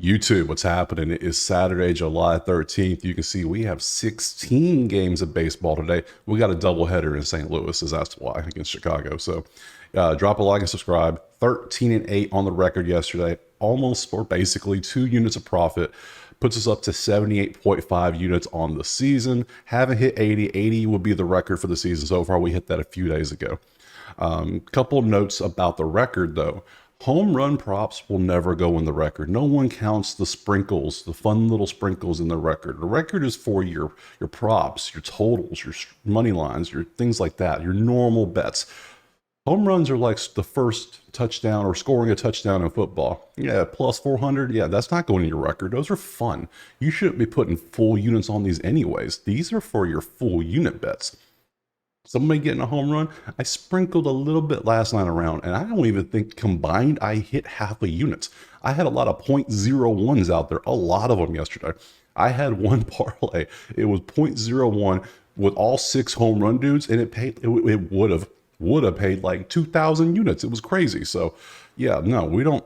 YouTube, what's happening? It is Saturday, July 13th. You can see we have 16 games of baseball today. We got a doubleheader in St. Louis, as that's why, against Chicago. So drop a like and subscribe. 13-8 on the record yesterday, almost or basically 2 units of profit. Puts us up to 78.5 units on the season. Haven't hit 80. 80 would be the record for the season so far. We hit that a few days ago. Couple notes about the record, though. Home run props will never go in the record. No one counts the sprinkles, the fun little sprinkles in the record. The record is for your props, your totals, your money lines, your things like that, your normal bets. Home runs are like the first touchdown or scoring a touchdown in football. Yeah, plus 400. Yeah, that's not going in your record. Those are fun. You shouldn't be putting full units on these anyways. These are for your full unit bets. Somebody getting a home run. I sprinkled a little bit last night around, and I don't even think combined I hit half a unit. I had a lot of .01s out there, a lot of them yesterday. I had one parlay. It was .01 with all 6 home run dudes, and it paid. It would have paid like 2,000 units. It was crazy. So, yeah, no, we don't.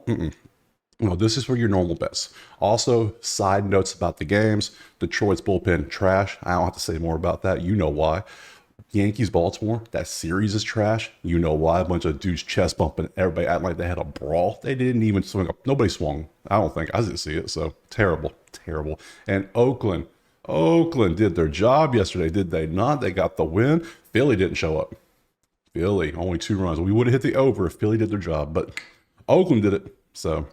No, this is for your normal bets. Also, side notes about the games. Detroit's bullpen trash. I don't have to say more about that. You know why. Yankees, Baltimore, that series is trash. You know why? A bunch of dudes chest bumping, everybody acting like they had a brawl. They didn't even swing up. Nobody swung. I don't think. I didn't see it. So terrible, terrible. And Oakland did their job yesterday, did they not? They got the win. Philly didn't show up. Philly, only 2 runs. We would have hit the over if Philly did their job, but Oakland did it. So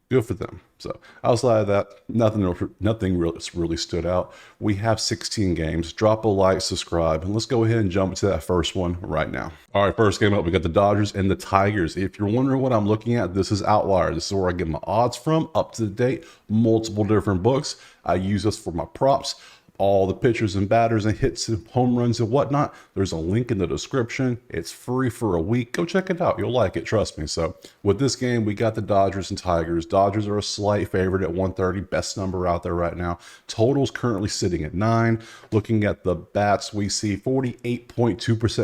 good for them. So outside of that, nothing really stood out. We have 16 games. Drop a like, subscribe, and let's go ahead and jump into that first one right now. All right, first game up, we got the Dodgers and the Tigers. If you're wondering what I'm looking at, this is Outlier. This is where I get my odds from, up to date, multiple different books. I use this for my props. All the pitchers and batters and hits and home runs and whatnot. There's a link in the description. It's free for a week. Go check it out. You'll like it. Trust me. So with this game, we got the Dodgers and Tigers. Dodgers are a slight favorite at 130. Best number out there right now. Total's currently sitting at 9. Looking at the bats, we see 48.2%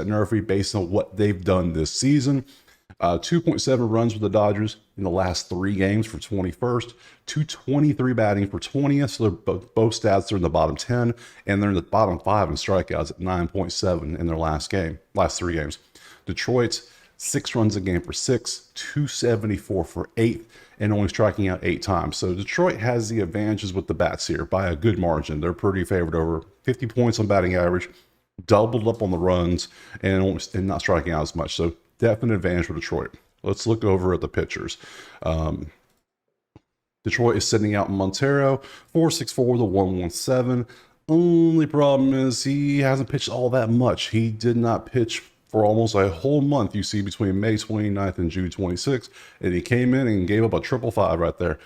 nerf rate based on what they've done this season. 2.7 runs with the Dodgers in the last 3 games for 21st, 223 batting for 20th. So both stats are in the bottom 10, and they're in the bottom 5 in strikeouts at 9.7 in their last 3 games. Detroit's 6 runs a game for 6, 274 for 8, and only striking out 8 times. So Detroit has the advantages with the bats here by a good margin. They're pretty favored, over 50 points on batting average, doubled up on the runs, and not striking out as much. So definite advantage for Detroit. Let's look over at the pitchers. Detroit is sitting out Montero, 4.64 to 1.17. Only problem is he hasn't pitched all that much. He did not pitch for almost a whole month, you see, between May 29th and June 26th. And he came in and gave up a 555 right there.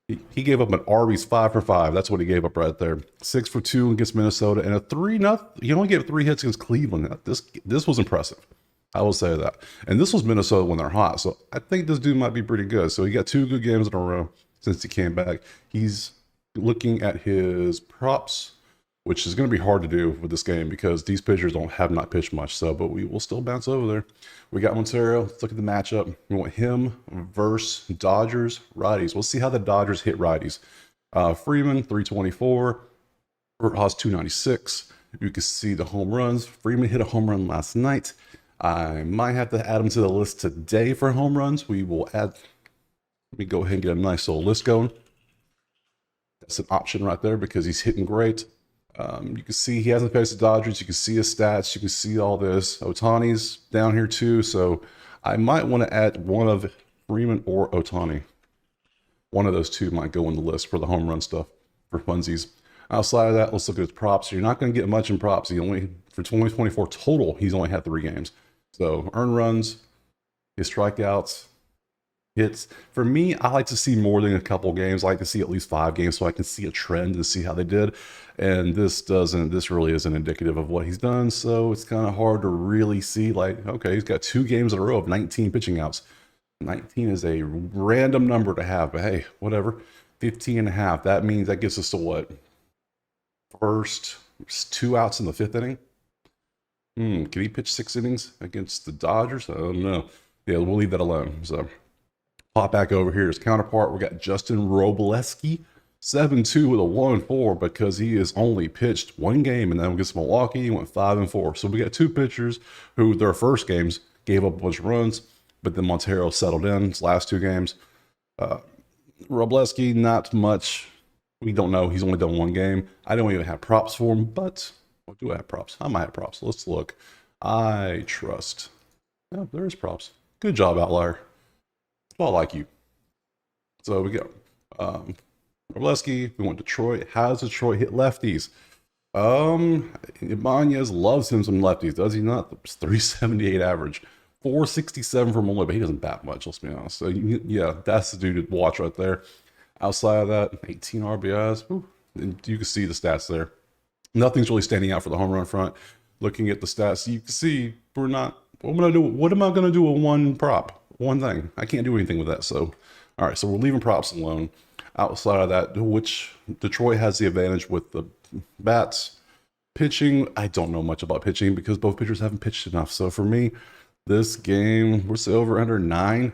He gave up an Arby's 5 for 5. That's what he gave up right there. 6 for 2 against Minnesota, and a 3-0. He only gave 3 hits against Cleveland. This was impressive. I will say that. And this was Minnesota when they're hot. So I think this dude might be pretty good. So he got 2 good games in a row since he came back. He's looking at his props, which is going to be hard to do with this game because these pitchers have not pitched much. So, but we will still bounce over there. We got Montero. Let's look at the matchup. We want him versus Dodgers righties. We'll see how the Dodgers hit righties. Freeman, 324. Haas, 296. You can see the home runs. Freeman hit a home run last night. I might have to add him to the list today for home runs. We will add, let me go ahead and get a nice little list going. That's an option right there because he's hitting great. You can see he hasn't faced the Dodgers. You can see his stats. You can see all this. Ohtani's down here too. So I might want to add one of Freeman or Ohtani. One of those two might go on the list for the home run stuff for funsies. Outside of that, let's look at his props. You're not going to get much in props. He only, for 2024 total, he's only had 3 games. So earned runs, his strikeouts, hits. For me, I like to see more than a couple games. I like to see at least 5 games so I can see a trend and see how they did. And this really isn't indicative of what he's done. So it's kind of hard to really see, like, okay, he's got 2 games in a row of 19 pitching outs. 19 is a random number to have, but hey, whatever. 15.5. That means that gets us to what? First 2 outs in the 5th inning. Can he pitch 6 innings against the Dodgers? I don't know. Yeah, we'll leave that alone. So Pop back over here. His counterpart, we got Justin Robleski, 7-2 with a 1-4 because he has only pitched one game, and then against Milwaukee, he went 5-4. So we got two pitchers who their first games gave up a bunch of runs, but then Montero settled in his last two games. Robleski, not much. We don't know. He's only done one game. I don't even have props for him, but what do I have props? I might have props. Let's look. I trust. Yeah, there is props. Good job, Outlier. Well, I like you. So we go. Robleski, we went Detroit. How does Detroit hit lefties? Ibanez loves him some lefties, does he not? It's 378 average. 467 from Malloy, but he doesn't bat much, let's be honest. So, yeah, that's the dude to watch right there. Outside of that, 18 RBIs. And you can see the stats there. Nothing's really standing out for the home run front. Looking at the stats, you can see we're not. What am I gonna do? What am I gonna do with one prop? One thing. I can't do anything with that. So, all right. So we're leaving props alone. Outside of that, which Detroit has the advantage with the bats. Pitching, I don't know much about pitching because both pitchers haven't pitched enough. So for me, this game, we're still over under 9.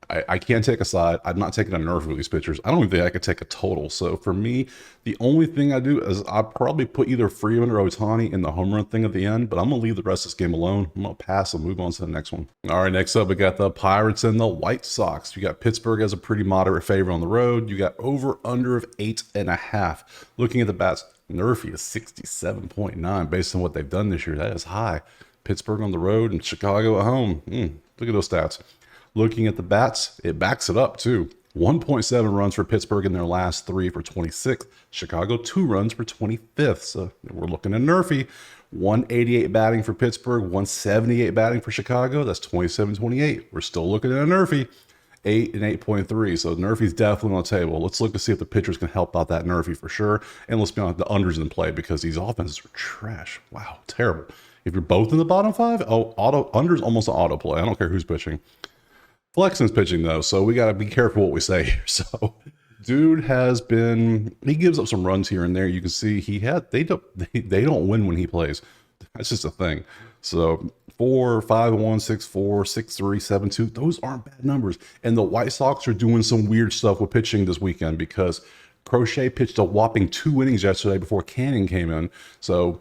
I can't take a side. I'm not taking a nerf with these pitchers. I don't even think I could take a total. So for me, the only thing I do is I probably put either Freeman or Ohtani in the home run thing at the end, but I'm going to leave the rest of this game alone. I'm going to pass and move on to the next one. All right, next up, we got the Pirates and the White Sox. You got Pittsburgh as a pretty moderate favorite on the road. You got over under of 8.5. Looking at the bats, Nerfy is 67.9 based on what they've done this year. That is high. Pittsburgh on the road and Chicago at home. Look at those stats. Looking at the bats, it backs it up too. 1.7 runs for Pittsburgh in their last 3 for 26th. Chicago, 2 runs for 25th. So we're looking at Nerfy. 188 batting for Pittsburgh, 178 batting for Chicago. That's 27-28. We're still looking at a Nerfy. 8 and 8.3. So Nerfy's definitely on the table. Let's look to see if the pitchers can help out that Nerfy for sure. And let's be honest, the unders in play because these offenses are trash. Wow, terrible. If you're both in the bottom 5, unders almost an auto play. I don't care who's pitching. Flexen's pitching though, so we got to be careful what we say here. So, dude he gives up some runs here and there. You can see they don't win when he plays. That's just a thing. So 4, 5-1, 6-4, 6-3, 7-2. Those aren't bad numbers. And the White Sox are doing some weird stuff with pitching this weekend because Crochet pitched a whopping 2 innings yesterday before Canning came in. So.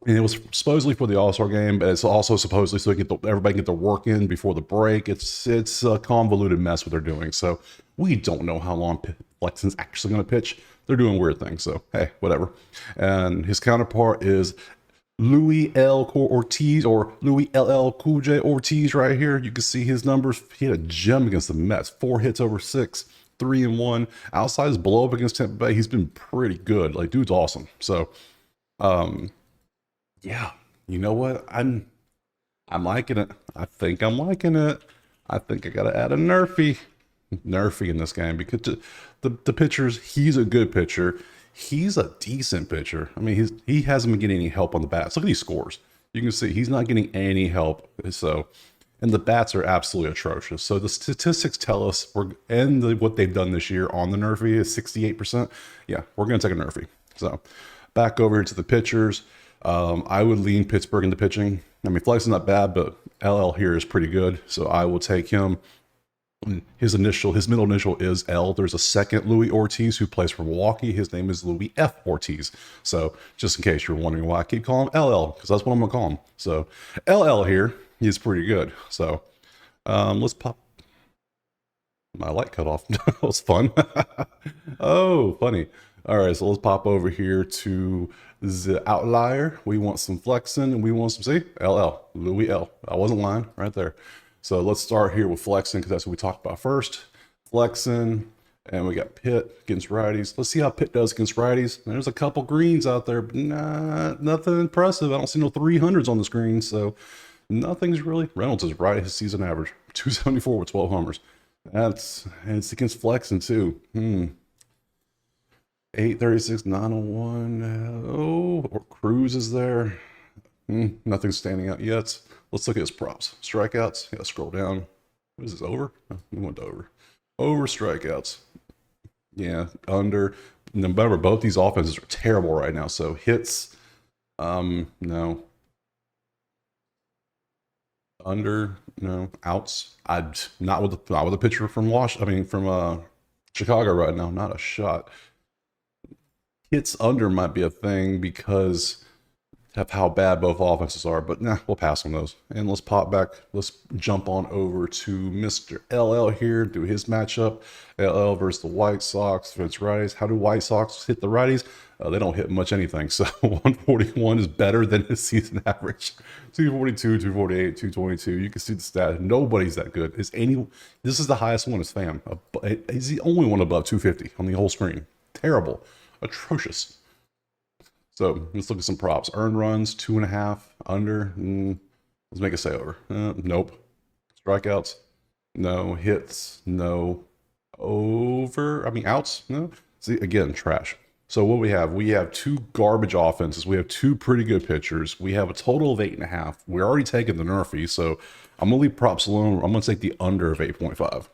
And it was supposedly for the All-Star game, but it's also supposedly so everybody can get their work in before the break. It's a convoluted mess what they're doing. So we don't know how long Flexen's actually going to pitch. They're doing weird things. So, hey, whatever. And his counterpart is Louis L. Ortiz or Louis LL Cool J Ortiz right here. You can see his numbers. He had a gem against the Mets. 4 hits over 6, 3-1. Outside his blow up against Tampa Bay, he's been pretty good. Like, dude's awesome. So, yeah, you know what? I'm liking it. I think I'm liking it. I think I gotta add a Nerfy in this game because the pitchers. He's a good pitcher. He's a decent pitcher. I mean, he hasn't been getting any help on the bats. Look at these scores. You can see he's not getting any help. So, and the bats are absolutely atrocious. So the statistics tell us what they've done this year on the Nerfy is 68%. Yeah, we're gonna take a Nerfy. So back over here to the pitchers. I would lean Pittsburgh into pitching. I mean, Flex is not bad, but LL here is pretty good. So I will take him. His middle initial is L. There's a second Louis Ortiz who plays for Milwaukee. His name is Louis F. Ortiz. So just in case you're wondering why I keep calling him LL, because that's what I'm going to call him. So LL here, he's pretty good. So let's pop. My light cut off. That was fun. Oh, funny. All right, so let's pop over here to the Outlier. We want some Flexen and we want some, see, LL, Louis L. I wasn't lying right there. So let's start here with Flexen because that's what we talked about first. Flexen, and we got Pitt against righties. Let's see how Pitt does against righties. There's a couple greens out there, but nothing impressive. I don't see no 300s on the screen, so nothing's really. Reynolds is right at his season average, 274 with 12 homers. It's against Flexen too. 836, 901. Oh, or Cruz is there. Nothing's standing out yet. Let's look at his props. Strikeouts. Yeah, scroll down. What is this, over? Oh, we went to over. Over strikeouts. Yeah, under. Remember, both these offenses are terrible right now. So hits, no. Under, outs. I'd not with a pitcher from Chicago right now. Not a shot. Hits under might be a thing because of how bad both offenses are, but nah, we'll pass on those. And let's pop back. Let's jump on over to Mr. LL here, do his matchup. LL versus the White Sox against righties. How do White Sox hit the righties? They don't hit much anything. So 141 is better than his season average. 242, 248, 222. You can see the stat. Nobody's that good. This is the highest one is Pham. He's the only one above 250 on the whole screen. Terrible. Atrocious. So let's look at some props. Earned runs, 2.5. Under. Let's make a say over. Nope. Strikeouts. No. Hits. No. Over. Outs. No. See, again, trash. So what we have two garbage offenses. We have two pretty good pitchers. We have a total of 8.5. We're already taking the Nerfy, so I'm gonna leave props alone. I'm gonna take the under of 8.5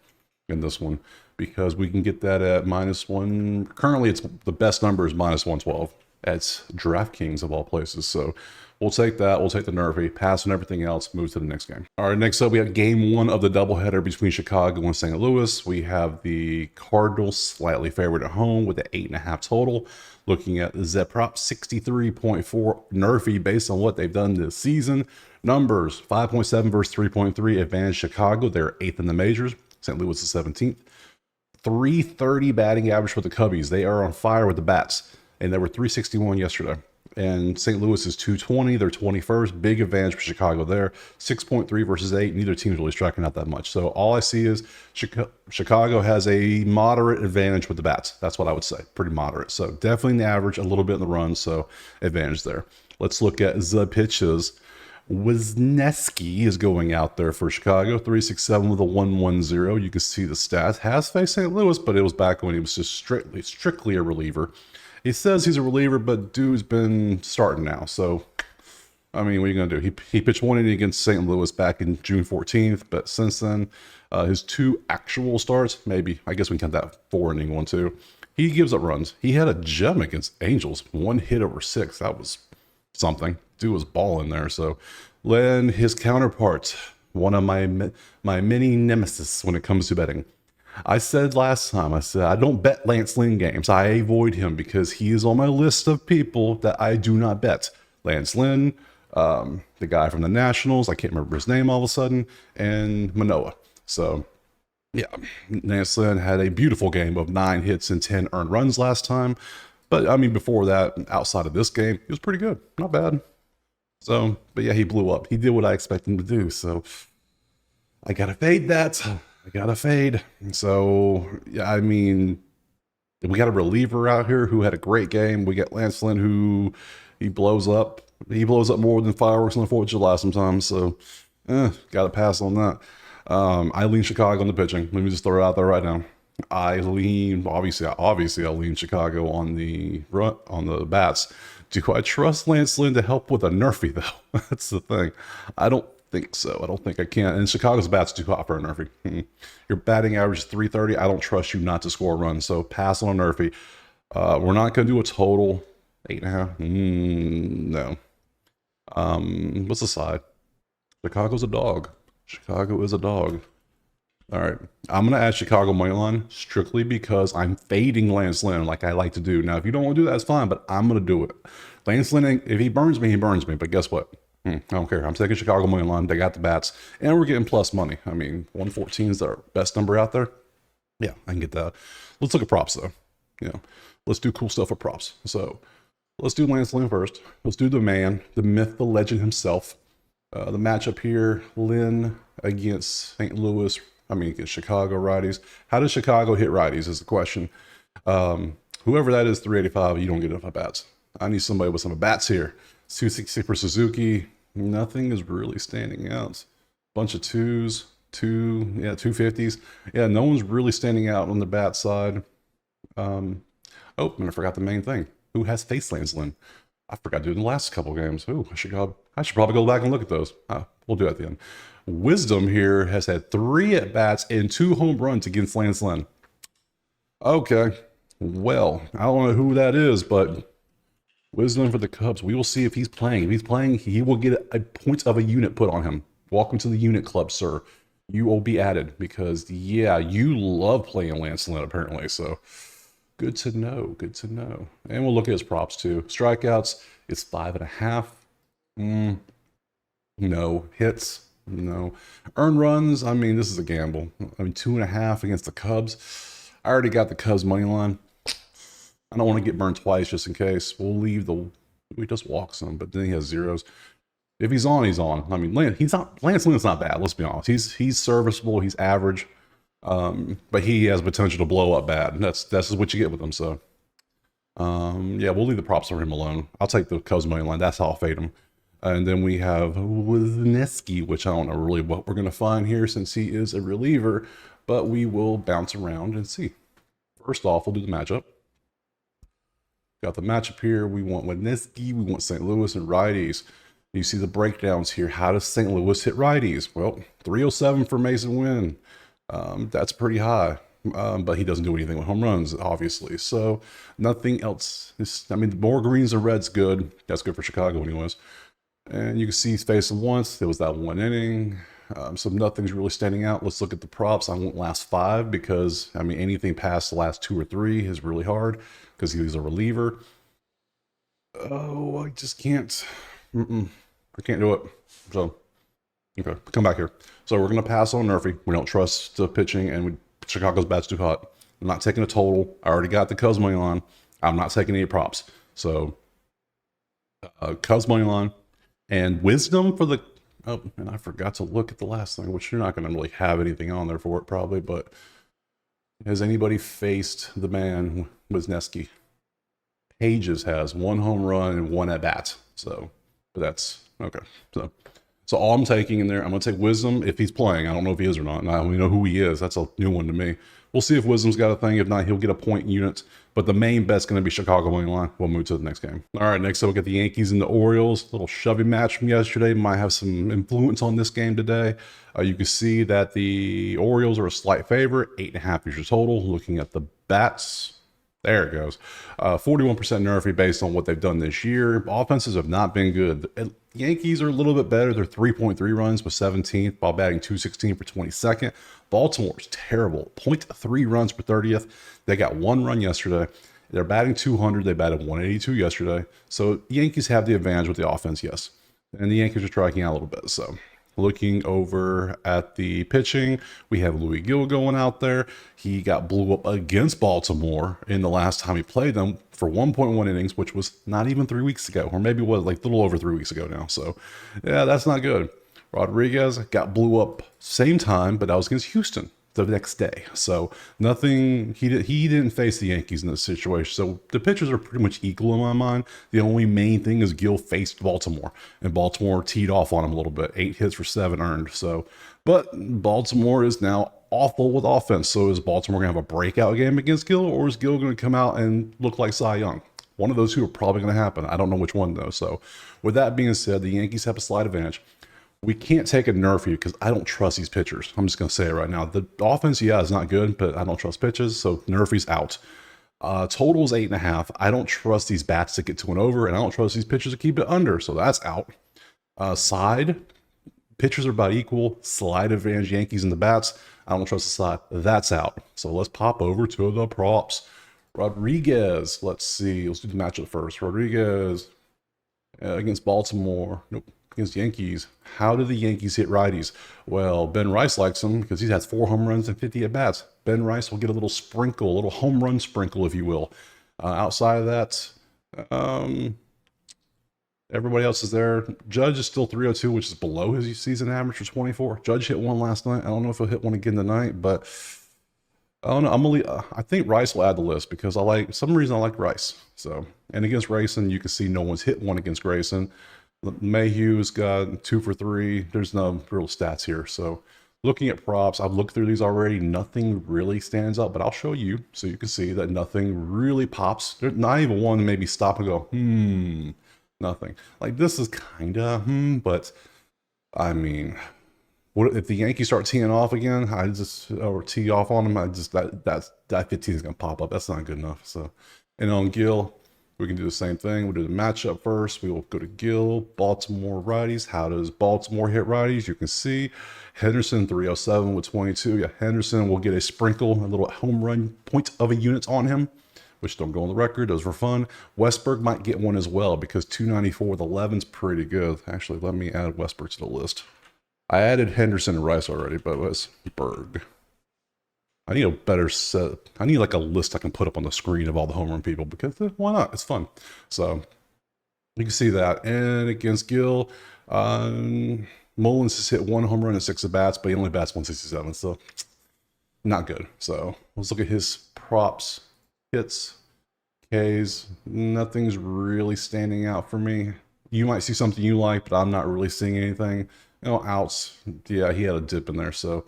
in this one because we can get that at -1. Currently, it's the best number is -112. That's DraftKings of all places. So we'll take that. We'll take the Nerfy, pass on everything else, move to the next game. All right, next up, we have game one of the doubleheader between Chicago and St. Louis. We have the Cardinals slightly favored at home with the 8.5 total. Looking at the Zep prop, 63.4 Nerfy based on what they've done this season. Numbers, 5.7 versus 3.3, advantage Chicago. They're 8th in the majors. St. Louis is 17th. 330 batting average for the Cubbies. They are on fire with the bats. And they were 361 yesterday. And St. Louis is 220. They're 21st. Big advantage for Chicago there. 6.3 versus 8. Neither team's really striking out that much. So all I see is Chicago has a moderate advantage with the bats. That's what I would say. Pretty moderate. So definitely in the average, a little bit in the run. So advantage there. Let's look at the pitches. Wisniewski is going out there for Chicago. 367 with a 110. You can see the stats. Has faced St. Louis, but it was back when he was just strictly a reliever. He says he's a reliever, but dude's been starting now. So, what are you going to do? He pitched 1 inning against St. Louis back in June 14th, but since then, his 2 actual starts, maybe, I guess we can count that 4-inning one too. He gives up runs. He had a gem against Angels, 1 hit over 6. That was something. Dude was balling there. So, then his counterpart, one of my mini nemesis when it comes to betting. I said last time, I don't bet Lance Lynn games. I avoid him because he is on my list of people that I do not bet. Lance Lynn, the guy from the Nationals, I can't remember his name all of a sudden, and Manoah. So, yeah, Lance Lynn had a beautiful game of 9 hits and 10 earned runs last time. But, before that, outside of this game, he was pretty good. Not bad. So, but yeah, he blew up. He did what I expected him to do. So, I got to fade that. I got to fade. So, yeah, we got a reliever out here who had a great game. We got Lance Lynn who he blows up. He blows up more than fireworks on the 4th of July sometimes. So, got to pass on that. I lean Chicago on the pitching. Let me just throw it out there right now. I lean, obviously I lean Chicago on the bats. Do I trust Lance Lynn to help with a Nerfy, though? That's the thing. I don't think so. I don't think I can. And Chicago's bats too hot for a Nerfy. Your batting average is 330. I don't trust you not to score a run. So pass on a Nerfy. We're not going to do a total 8.5. No. What's the side? Chicago's a dog. Chicago is a dog. All right. I'm going to add Chicago moneyline strictly because I'm fading Lance Lynn like I like to do. Now, if you don't want to do that, that's fine, but I'm going to do it. Lance Lynn, if he burns me, he burns me. But guess what? I don't care. I'm taking Chicago money line. They got the bats, and we're getting plus money. 114 is our best number out there. Yeah, I can get that. Let's look at props, though. Let's do cool stuff with props. So let's do Lance Lynn first. Let's do the man, the myth, the legend himself. The matchup here, Lynn against St. Louis. Against Chicago righties. How does Chicago hit righties is the question. Whoever that is, 385, you don't get enough at bats. I need somebody with some at bats here. 266 for Suzuki. Nothing is really standing out. Bunch of 2s, 250s. Yeah, no one's really standing out on the bat side. And I forgot the main thing. Who has faced Lance Lynn? I forgot to do it in the last couple games. Ooh, I should probably go back and look at those. We'll do it at the end. Wisdom here has had 3 at-bats and 2 home runs against Lance Lynn. Okay, well, I don't know who that is, but Wisdom for the Cubs. We will see if he's playing. If he's playing, he will get a point of a unit put on him. welcome to the unit club, sir. You will be added because, yeah, you love playing Lance Lynn, apparently. So good to know. Good to know. And we'll look at his props too. Strikeouts, it's 5.5. No. Hits, no. Earned runs, I mean, this is a gamble. I mean, 2.5 against the Cubs. I already got the Cubs money line. I don't want to get burned twice just in case. We'll leave the. We just walk some, but then he has zeros. If he's on, he's on. I mean, Lance Lynn's not bad. Let's be honest. He's serviceable. He's average, but he has potential to blow up bad. That's what you get with him. So, yeah, we'll leave the props for him alone. I'll take the Cubs money line. That's how I'll fade him. And then we have Wisniewski, which I don't know really what we're gonna find here since he is a reliever, but we will bounce around and see. First off, we'll do the matchup. Got the matchup here. We want Wisniewski. We want St. Louis and righties. You see the breakdowns here. How does St. Louis hit righties? Well, 307 for Mason Wynn. That's pretty high, but he doesn't do anything with home runs, obviously. So nothing else. I mean, more greens and reds, good. That's good for Chicago anyways. And you can see he's faced him once. There was that one inning. So nothing's really standing out. Let's look at the props. I won't last 5 because, I mean, anything past the last 2 or 3 is really hard because he's a reliever. Oh, I just can't. I can't do it. So, okay, come back here. So we're going to pass on Murphy. We don't trust the pitching, and Chicago's bat's too hot. I'm not taking a total. I already got the Cubs money line. I'm not taking any props. So, Cubs money line and wisdom for the. Oh, and I forgot to look at the last thing, which you're not going to really have anything on there for it probably. But has anybody faced the man Wisniewski? Pages has 1 home run and 1 at bat. So, but that's okay. So all I'm taking in there, I'm going to take Wisdom if he's playing. I don't know if he is or not. And I don't even know who he is. That's a new one to me. We'll see if Wisdom's got a thing. If not, he'll get a point unit. But the main bet's going to be Chicago money line. We'll move to the next game. All right, next up, we'll get the Yankees and the Orioles. Little shovey match from yesterday. Might have some influence on this game today. You can see that the Orioles are a slight favorite. 8.5 is your total. Looking at the bats. There it goes. 41% nerfy based on what they've done this year. Offenses have not been good. The Yankees are a little bit better. They're 3.3 runs with 17th while batting 216 for 22nd. Baltimore's terrible. 0.3 runs per 30th. They got 1 run yesterday. They're batting 200. They batted 182 yesterday. So Yankees have the advantage with the offense, yes. And the Yankees are striking out a little bit, so. Looking over at the pitching, we have Louis Gill going out there. He got blew up against Baltimore in the last time he played them for 1.1 innings, which was not even 3 weeks ago, or maybe it was like a little over 3 weeks ago now. So, yeah, that's not good. Rodriguez got blew up same time, but that was against Houston the next day. So nothing, he didn't face the Yankees in this situation. So the pitchers are pretty much equal in my mind. The only main thing is Gill faced Baltimore, and Baltimore teed off on him a little bit. 8 hits for 7 earned. So, but Baltimore is now awful with offense. So is Baltimore going to have a breakout game against Gill, or is Gill going to come out and look like Cy Young? One of those two are probably going to happen. I don't know which one though. So with that being said, the Yankees have a slight advantage. We can't take a nerfy because I don't trust these pitchers. I'm just going to say it right now. The offense, yeah, is not good, but I don't trust pitches, so nerfy's out. Total is 8.5. I don't trust these bats to get to an over, and I don't trust these pitchers to keep it under, so that's out. Side, pitchers are about equal. Slight advantage Yankees in the bats. I don't trust the side. That's out. So let's pop over to the props. Rodriguez, let's see. Let's do the matchup first. Rodriguez against Baltimore. Nope. Against Yankees. How do the Yankees hit righties? Well, Ben Rice likes them because he has 4 home runs and 50 at bats. Ben Rice will get a little sprinkle, a little home run sprinkle, if you will. Outside of that, everybody else is there. Judge is still 302, which is below his season average for 24. Judge hit 1 last night. I don't know if he'll hit 1 again tonight, but I don't know. I think Rice will add the list because some reason I like Rice. So, and against Grayson, you can see no one's hit 1 against Grayson. Mayhew's got 2 for 3. There's no real stats here. So looking at props, I've looked through these already. Nothing really stands out, but I'll show you so you can see that nothing really pops. There's not even one to maybe stop and go, nothing. Like this is kind of, but I mean, what if the Yankees start teeing off again? Or tee off on them. That 15 is going to pop up. That's not good enough. So, and on Gill, We can do the same thing. We'll do the matchup first. We will go to Gill, Baltimore righties. How does Baltimore hit righties? You can see Henderson 307 with 22. Yeah, Henderson will get a sprinkle, a little home run point of a unit on him, which don't go on the record. Those were fun. Westberg might get one as well because 294 with 11 is pretty good. Actually, let me add Westberg to the list. I added Henderson and Rice already, but Westberg. I need a better set. I need like a list I can put up on the screen of all the home run people because why not? It's fun. So you can see that. And against Gill, Mullins has hit 1 home run and 6 at bats, but he only bats 167, so not good. So let's look at his props, hits, Ks. Nothing's really standing out for me. You might see something you like, but I'm not really seeing anything. You know, outs. Yeah, he had a dip in there, so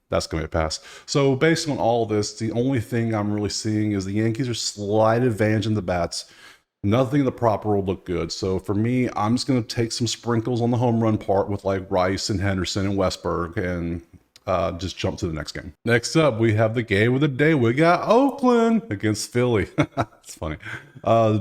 that's going to be a pass. So based on all this, the only thing I'm really seeing is the Yankees are slight advantage in the bats. Nothing in the prop roll look good. So for me, I'm just going to take some sprinkles on the home run part with like Rice and Henderson and Westberg and just jump to the next game. Next up, we have the game of the day. We got Oakland against Philly. It's funny.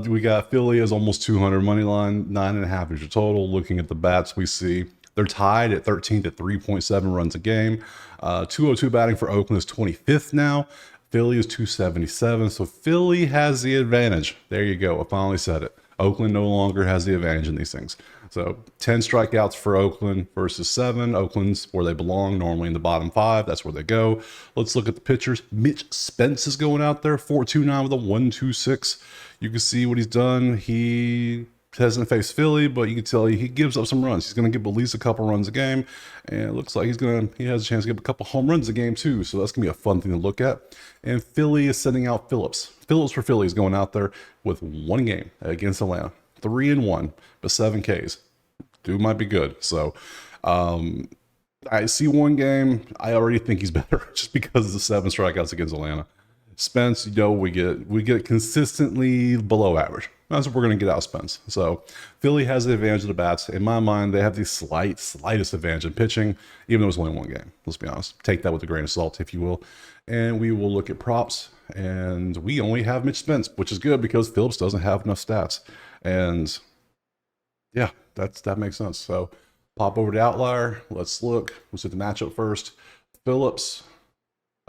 We got Philly as almost 200 money line, 9.5 is your total. Looking at the bats, we see they're tied at 13th at 3.7 runs a game. 202 batting for Oakland is 25th now. Philly is 277. So Philly has the advantage. There you go. I finally said it. Oakland no longer has the advantage in these things. So 10 strikeouts for Oakland versus 7. Oakland's where they belong, normally in the bottom 5. That's where they go. Let's look at the pitchers. Mitch Spence is going out there, 4.29 with a 1.26. You can see what he's done. He hasn't faced Philly, but you can tell he gives up some runs. He's going to give at least a couple runs a game, and it looks like he has a chance to give a couple home runs a game too. So that's going to be a fun thing to look at. And Philly is sending out Phillips. Phillips for Philly is going out there with 1 game against Atlanta, 3-1, but 7 Ks. Dude might be good. So I see 1 game. I already think he's better just because of the 7 strikeouts against Atlanta. Spence, you know, we get consistently below average. That's what we're going to get out of Spence. So Philly has the advantage of the bats. In my mind, they have the slightest advantage in pitching, even though it's only 1 game. Let's be honest. Take that with a grain of salt, if you will. And we will look at props. And we only have Mitch Spence, which is good because Phillips doesn't have enough stats. And yeah, that makes sense. So pop over to Outlier. Let's look. Let's hit the matchup first. Phillips.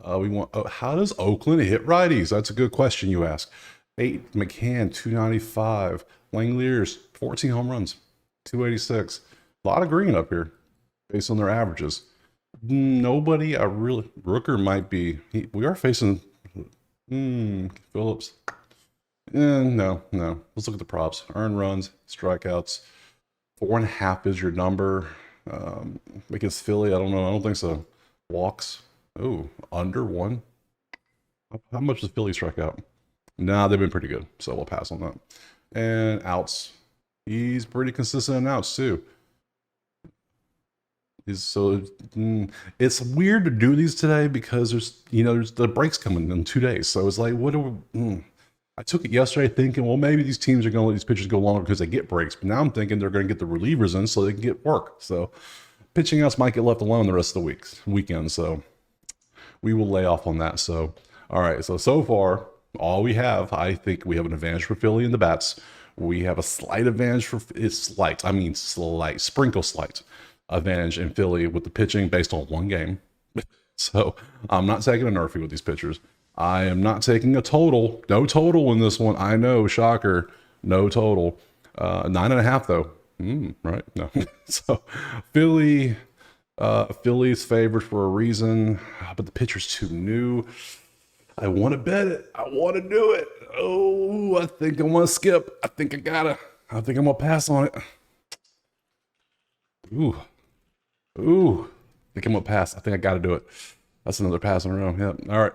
We want. How does Oakland hit righties? That's a good question you ask. 8 McCann 295. Langeliers 14 home runs 286. A lot of green up here based on their averages. Nobody. Rooker might be. We are facing Phillips. No. Let's look at the props. Earned runs, strikeouts. 4.5 is your number. Against Philly, I don't know. I don't think so. Walks. Oh, under 1. How much does Philly strike out? Nah, they've been pretty good, so we'll pass on that. And outs. He's pretty consistent in outs too. It's weird to do these today because there's the breaks coming in 2 days. So it's like, what do we? I took it yesterday thinking, well, maybe these teams are going to let these pitchers go longer because they get breaks. But now I'm thinking they're going to get the relievers in so they can get work. So pitching outs might get left alone the rest of the weekend. So we will lay off on that. So, all right. So far, all we have, I think we have an advantage for Philly in the bats. We have a slight advantage slight advantage in Philly with the pitching based on 1 game. So I'm not taking a nerfy with these pitchers. I am not taking a total. No total in this one. I know, shocker. No total. 9.5 though. Right? No. So Philly's favored for a reason, but the pitcher's too new. I want to bet it. I want to do it. Oh, I think I want to skip. I think I'm going to pass on it. Ooh. I think I'm going to pass. I think I got to do it. That's another pass in a row. Yep. All right.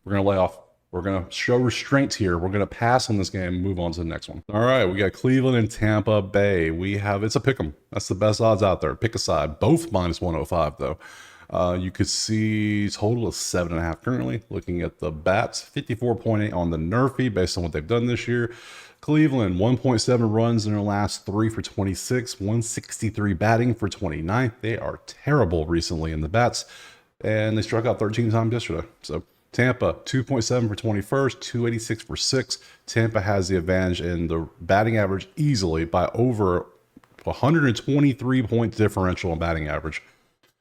We're going to lay off. We're going to show restraint here. We're going to pass on this game and move on to the next one. All right. We got Cleveland and Tampa Bay. It's a pick 'em. That's the best odds out there. Pick a side. Both minus 105 though. You could see total of 7.5 currently. Looking at the bats, 54.8 on the Nerfy based on what they've done this year. Cleveland, 1.7 runs in their last 3 for 26, 163 batting for 29. They are terrible recently in the bats, and they struck out 13 times yesterday. So Tampa, 2.7 for 21st, 286 for 6. Tampa has the advantage in the batting average easily by over 123 point differential in batting average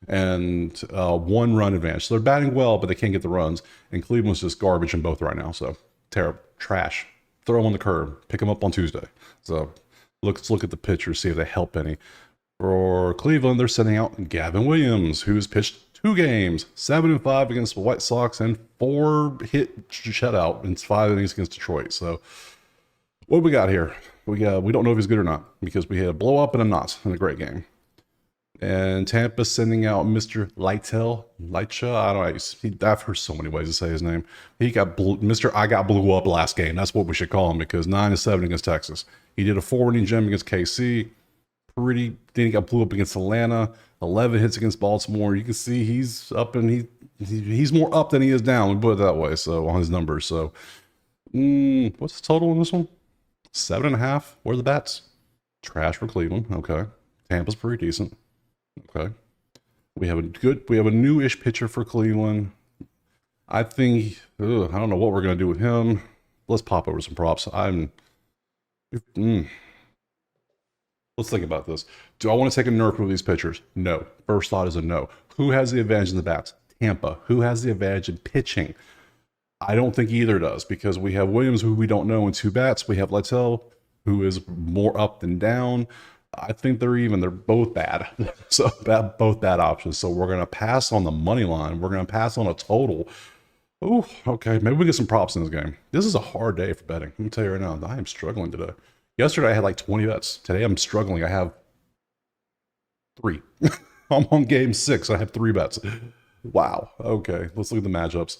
and 1 run advantage. So they're batting well, but they can't get the runs. And Cleveland's just garbage in both right now. So terrible, trash. Throw them on the curb. Pick them up on Tuesday. So let's look at the pitchers, see if they help any. For Cleveland, they're sending out Gavin Williams, who's pitched 2 games, 7-5 against the White Sox and 4 hit shutout in 5 innings against Detroit. So what do we got here? We don't know if he's good or not because we had a blow up and a not in a great game. And Tampa sending out Mr. Lightel, I don't know. I've heard so many ways to say his name. He got Mr. I got blew up last game. That's what we should call him because 9-7 against Texas. He did a 4-inning gem against KC. Then he got blew up against Atlanta. 11 hits against Baltimore. You can see he's up and he's more up than he is down. We put it that way. So on his numbers. So what's the total on this one? 7.5. Where are the bats? Trash for Cleveland. Okay. Tampa's pretty decent. Okay. We have a new-ish pitcher for Cleveland. I think, I don't know what we're going to do with him. Let's pop over some props. Let's think about this. Do I want to take a nerf with these pitchers? No. First thought is a no. Who has the advantage in the bats? Tampa. Who has the advantage in pitching? I don't think either does because we have Williams, who we don't know, in 2 bats. We have Littell, who is more up than down. I think they're even. They're both bad. So both bad options. So we're going to pass on the money line. We're going to pass on a total. Oh, okay. Maybe we get some props in this game. This is a hard day for betting. Let me tell you right now, I am struggling today. Yesterday I had like 20 bets. Today I'm struggling. I have 3. I'm on game 6. I have 3 bets. Wow. Okay. Let's look at the matchups.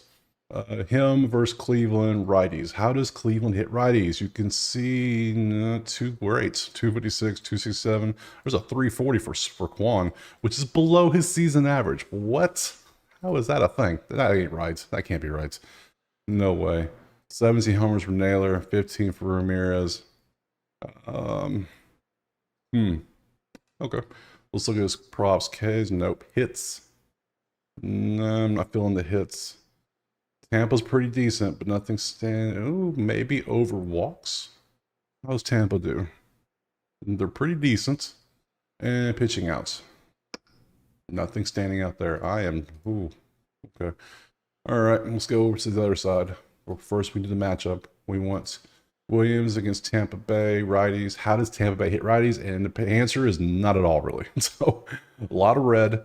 Him versus Cleveland righties. How does Cleveland hit righties? You can see 2 greats, 256, 267. There's a 340 for Quan, which is below his season average. What? How is that a thing? That ain't right. That can't be right. No way. 17 homers for Naylor, 15 for Ramirez. Okay. Let's look at his props. Ks. Nope. Hits. No, I'm not feeling the hits. Tampa's pretty decent, but nothing oh, maybe over walks. How's Tampa do? They're pretty decent. And pitching outs. Nothing standing out there. Okay. All right, let's go over to the other side. Well, first, we do the matchup. We want Williams against Tampa Bay righties. How does Tampa Bay hit righties? And the answer is not at all, really. So, a lot of red.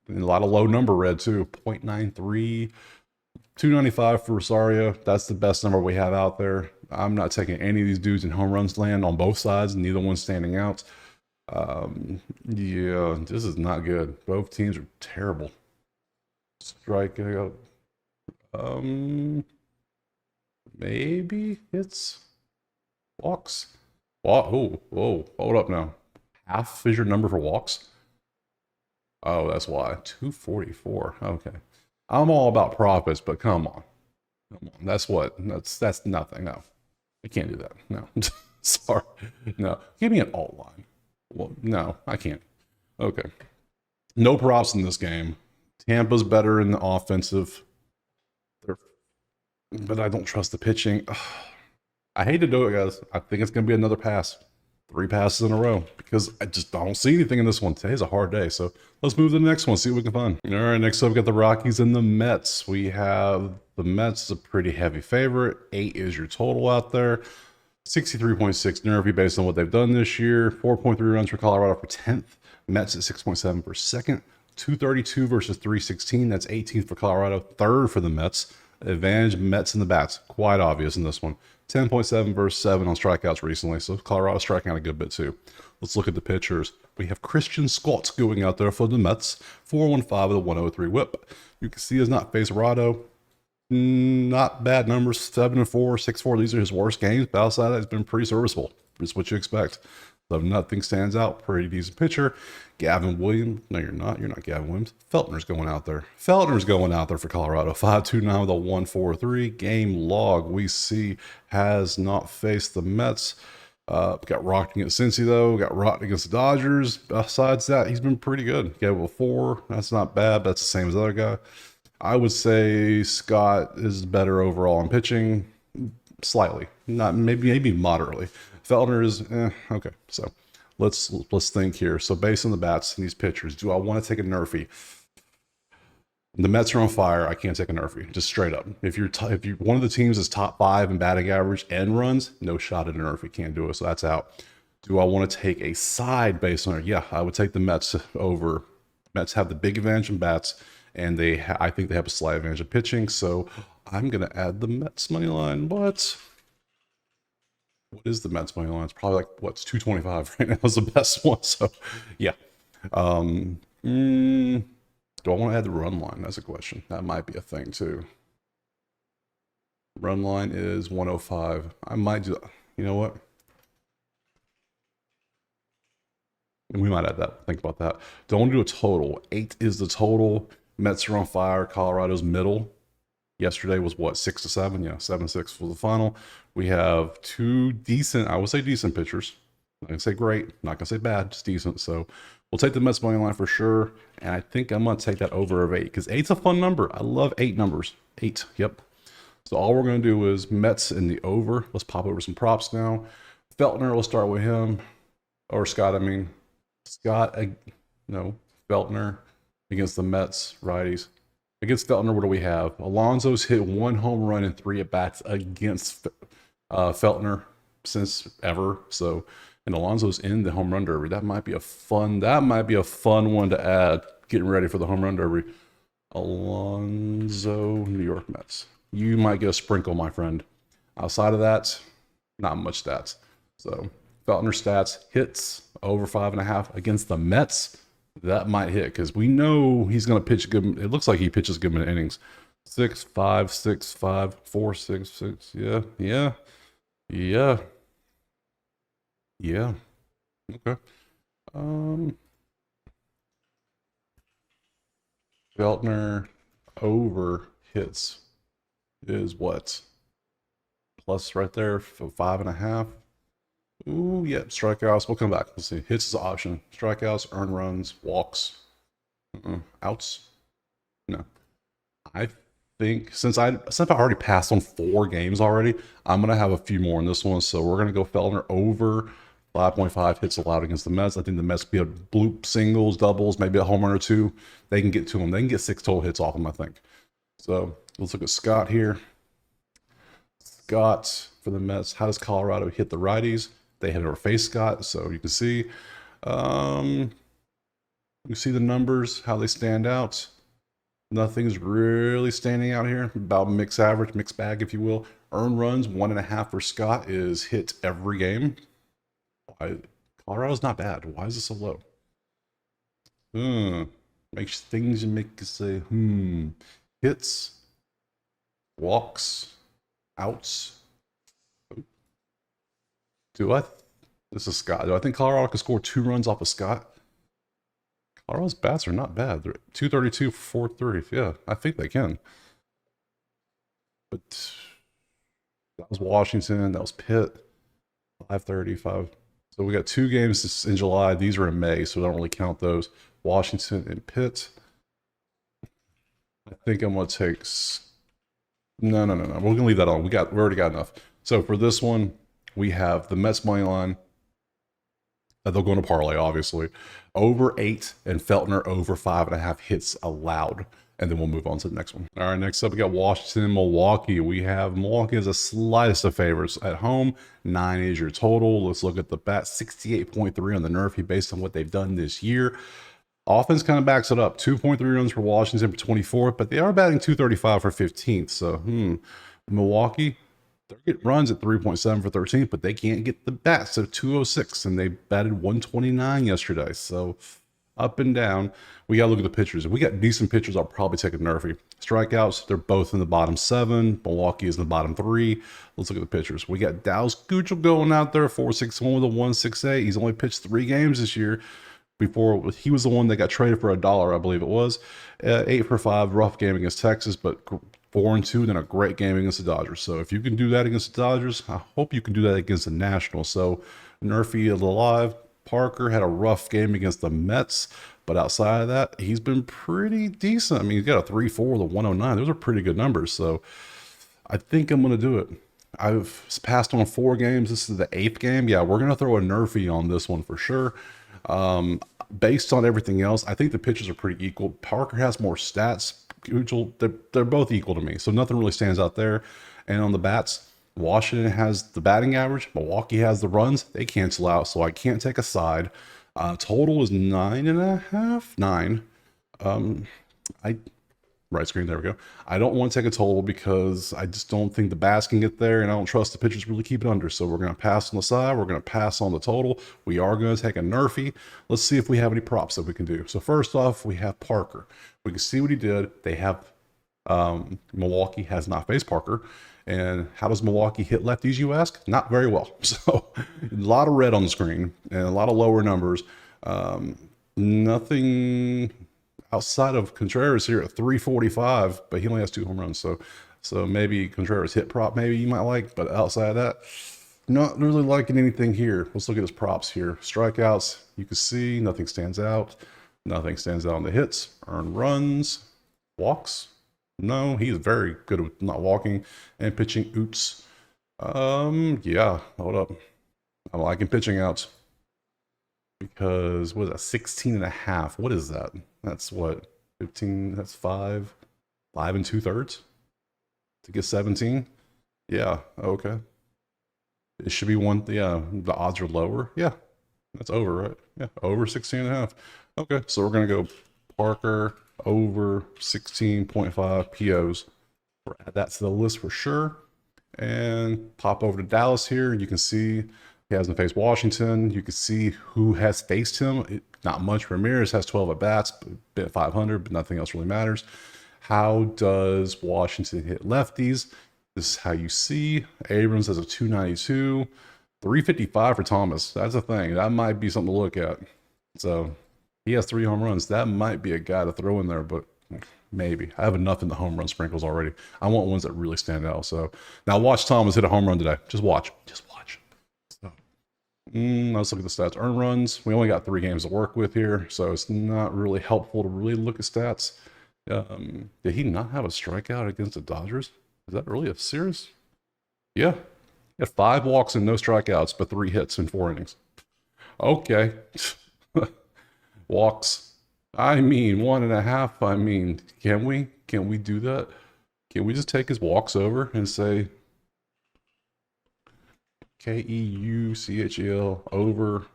And a lot of low number red, too. 0.93. 295 for Rosario. That's the best number we have out there. I'm not taking any of these dudes in home runs land on both sides. Neither one's standing out. Yeah, this is not good. Both teams are terrible. Strikeout. Maybe it's walks. Whoa, hold up now. Half is your number for walks? Oh, that's why. 244. Okay. I'm all about profits, but come on. That's nothing. No, I can't do that. No, sorry. No, give me an alt line. Well, no, I can't. Okay. No props in this game. Tampa's better in the offensive. But I don't trust the pitching. Ugh. I hate to do it, guys. I think it's going to be another pass. 3 passes in a row because I just don't see anything in this one. Today's a hard day, so let's move to the next one, see what we can find. All right, next up we got the Rockies and the Mets. We have the Mets is a pretty heavy favorite. 8 is your total out there. 63.6 nervy based on what they've done this year. 4.3 runs for Colorado for 10th. Mets at 6.7 for second. 232 versus 316. That's 18th for Colorado. 3rd for the Mets. Advantage Mets in the bats. Quite obvious in this one. 10.7 versus 7 on strikeouts recently. So Colorado striking out a good bit too. Let's look at the pitchers. We have Christian Scott going out there for the Mets. 415 with a 103 whip. You can see he has not faced Rado. Not bad numbers. 7-4, 6-4. These are his worst games. But outside of that, it's been pretty serviceable. It's what you expect. So nothing stands out. Pretty decent pitcher. Gavin Williams. No, you're not. You're not Gavin Williams. Feltner's going out there. Feltner's going out there for Colorado. 5.29 with a 1.43. Game log we see has not faced the Mets. Got rocked against Cincy, though. Got rocked against the Dodgers. Besides that, he's been pretty good. Gave a 4. That's not bad. That's the same as the other guy. I would say Scott is better overall in pitching, slightly, not maybe moderately. Feltner is okay. So let's think here. So based on the bats and these pitchers, do I want to take a Nerfy? The Mets are on fire. I can't take a Nerfy, just straight up. If you're one of the teams is top 5 in batting average and runs, no shot at a Nerfy. Can't do it. So that's out. Do I want to take a side based on it? Yeah, I would take the Mets over. Mets have the big advantage in bats, and I think they have a slight advantage in pitching. So I'm gonna add the Mets money line. What is the Mets money line? It's probably like what's 225 right now is the best one. So yeah. Um, do I want to add the run line? That's a question. That might be a thing too. Run line is 105. I might do. You know what? We might add that. Think about that. Don't do a total. 8 is the total. Mets are on fire. Colorado's middle. Yesterday was what, 6-7? Yeah, 7-6 for the final. We have 2 decent, I would say decent pitchers. Not gonna say great, not gonna say bad, just decent. So we'll take the Mets money line for sure. And I think I'm gonna take that over of 8 because 8's a fun number. I love 8 numbers. 8, yep. So all we're gonna do is Mets in the over. Let's pop over some props now. Feltner, we'll start with him. Or Scott, I mean. Scott, no, Feltner against the Mets righties. Against Feltner, what do we have? Alonso's hit 1 home run in 3 at-bats against Feltner since ever. So, and Alonso's in the home run derby. That might be a fun one to add. Getting ready for the home run derby. Alonso, New York Mets. You might get a sprinkle, my friend. Outside of that, not much stats. So Feltner stats, hits over 5.5 against the Mets. That might hit because we know he's going to pitch good. It looks like he pitches good in innings. 6-5, 6-5, 4-6-6. Yeah. Okay. Feltner over hits is what? Plus right there for 5.5. Ooh, yeah, strikeouts. We'll come back. Let's see. Hits is an option. Strikeouts, earned runs, walks, outs. No. I think since I already passed on 4 games already, I'm gonna have a few more in this one. So we're gonna go Feltner over 5.5 hits allowed against the Mets. I think the Mets be a bloop, singles, doubles, maybe a home run or 2. They can get to him. They can get 6 total hits off him, I think. So let's look at Scott here. Scott for the Mets. How does Colorado hit the righties? They hit or face Scott, so you can see the numbers, how they stand out. Nothing's really standing out here. About mixed average, mixed bag, if you will. Earned runs, 1.5 for Scott is hit every game. Colorado's not bad. Why is it so low? Makes things you make you say, Hits, walks, outs. This is Scott. Do I think Colorado can score 2 runs off of Scott? Colorado's bats are not bad. They're 232 for 430. Yeah, I think they can. But that was Washington. That was Pitt. 535. So we got 2 games in July. These are in May, so we don't really count those. Washington and Pitt. I think I'm going to take... No. We're going to leave that on. We already got enough. So for this one, we have the Mets money line. They'll go into parlay, obviously. Over 8 and Feltner over 5.5 hits allowed. And then we'll move on to the next one. All right, next up, we got Washington and Milwaukee. We have Milwaukee as the slightest of favorites at home. 9 is your total. Let's look at the bat. 68.3 on the Nerfy based on what they've done this year. Offense kind of backs it up. 2.3 runs for Washington for 24th, but they are batting 235 for 15th. So, Milwaukee, they get runs at 3.7 for 13th, but they can't get the bats at 206, and they batted 129 yesterday. So up and down. We got to look at the pitchers. If we got decent pitchers, I'll probably take a Nerfy. Strikeouts, they're both in the bottom 7. Milwaukee is in the bottom 3. Let's look at the pitchers. We got Dallas Keuchel going out there, 4.61 with a 1.68. He's only pitched 3 games this year. Before, he was the one that got traded for $1, I believe it was. 8 for 5, rough game against Texas, but 4-2, then a great game against the Dodgers. So if you can do that against the Dodgers, I hope you can do that against the Nationals. So Nerfy is alive. Parker had a rough game against the Mets. But outside of that, he's been pretty decent. I mean, he's got a 3.4 with a 109. Those are pretty good numbers. So I think I'm going to do it. I've passed on 4 games. This is the 8th game. Yeah, we're going to throw a nerfy on this one for sure. Based on everything else, I think the pitchers are pretty equal. Parker has more stats. They're both equal to me, so nothing really stands out there. And on the bats, Washington has the batting average. Milwaukee has the runs. They cancel out, so I can't take a side. Total is 9.5. 9. I Right screen, there we go. I don't want to take a total because I just don't think the bats can get there, and I don't trust the pitchers really keep it under. So we're going to pass on the side. We're going to pass on the total. We are going to take a nerfy. Let's see if we have any props that we can do. So first off, we have Parker. We can see what he did. They have Milwaukee has not faced Parker. And how does Milwaukee hit lefties, you ask? Not very well. So a lot of red on the screen and a lot of lower numbers. Nothing outside of Contreras here at 345, but he only has 2 home runs. So maybe Contreras hit prop, maybe you might like, but outside of that, not really liking anything here. Let's look at his props here. Strikeouts, you can see nothing stands out. Nothing stands out on the hits. Earned runs, walks. No, he's very good with not walking and pitching oots. Yeah, hold up. I'm liking pitching outs because what is that, 16.5? What is that? That's what, 15, that's 5 and 2/3 to get 17. Yeah, okay. It should be 1, yeah, the odds are lower. Yeah, that's over, right? Yeah, over 16.5. Okay, so we're gonna go Parker over 16.5 POs. We'll add that to the list for sure. And pop over to Dallas here. You can see he hasn't faced Washington. You can see who has faced him. Not much. Ramirez has 12 at bats, bit 500, but nothing else really matters. How does Washington hit lefties? This is how you see. Abrams has a 292, 355 for Thomas. That's a thing. That might be something to look at. So he has 3 home runs. That might be a guy to throw in there, but maybe. I have enough in the home run sprinkles already. I want ones that really stand out. So now watch Thomas hit a home run today. Just watch. Just watch. So, let's look at the stats. Earned runs. We only got 3 games to work with here, so it's not really helpful to really look at stats. Did he not have a strikeout against the Dodgers? Is that really a serious? Yeah. He had 5 walks and no strikeouts, but 3 hits in 4 innings. Okay. Walks. I mean, 1.5. I mean, can we do that? Can we just take his walks over and say KEUCHEL over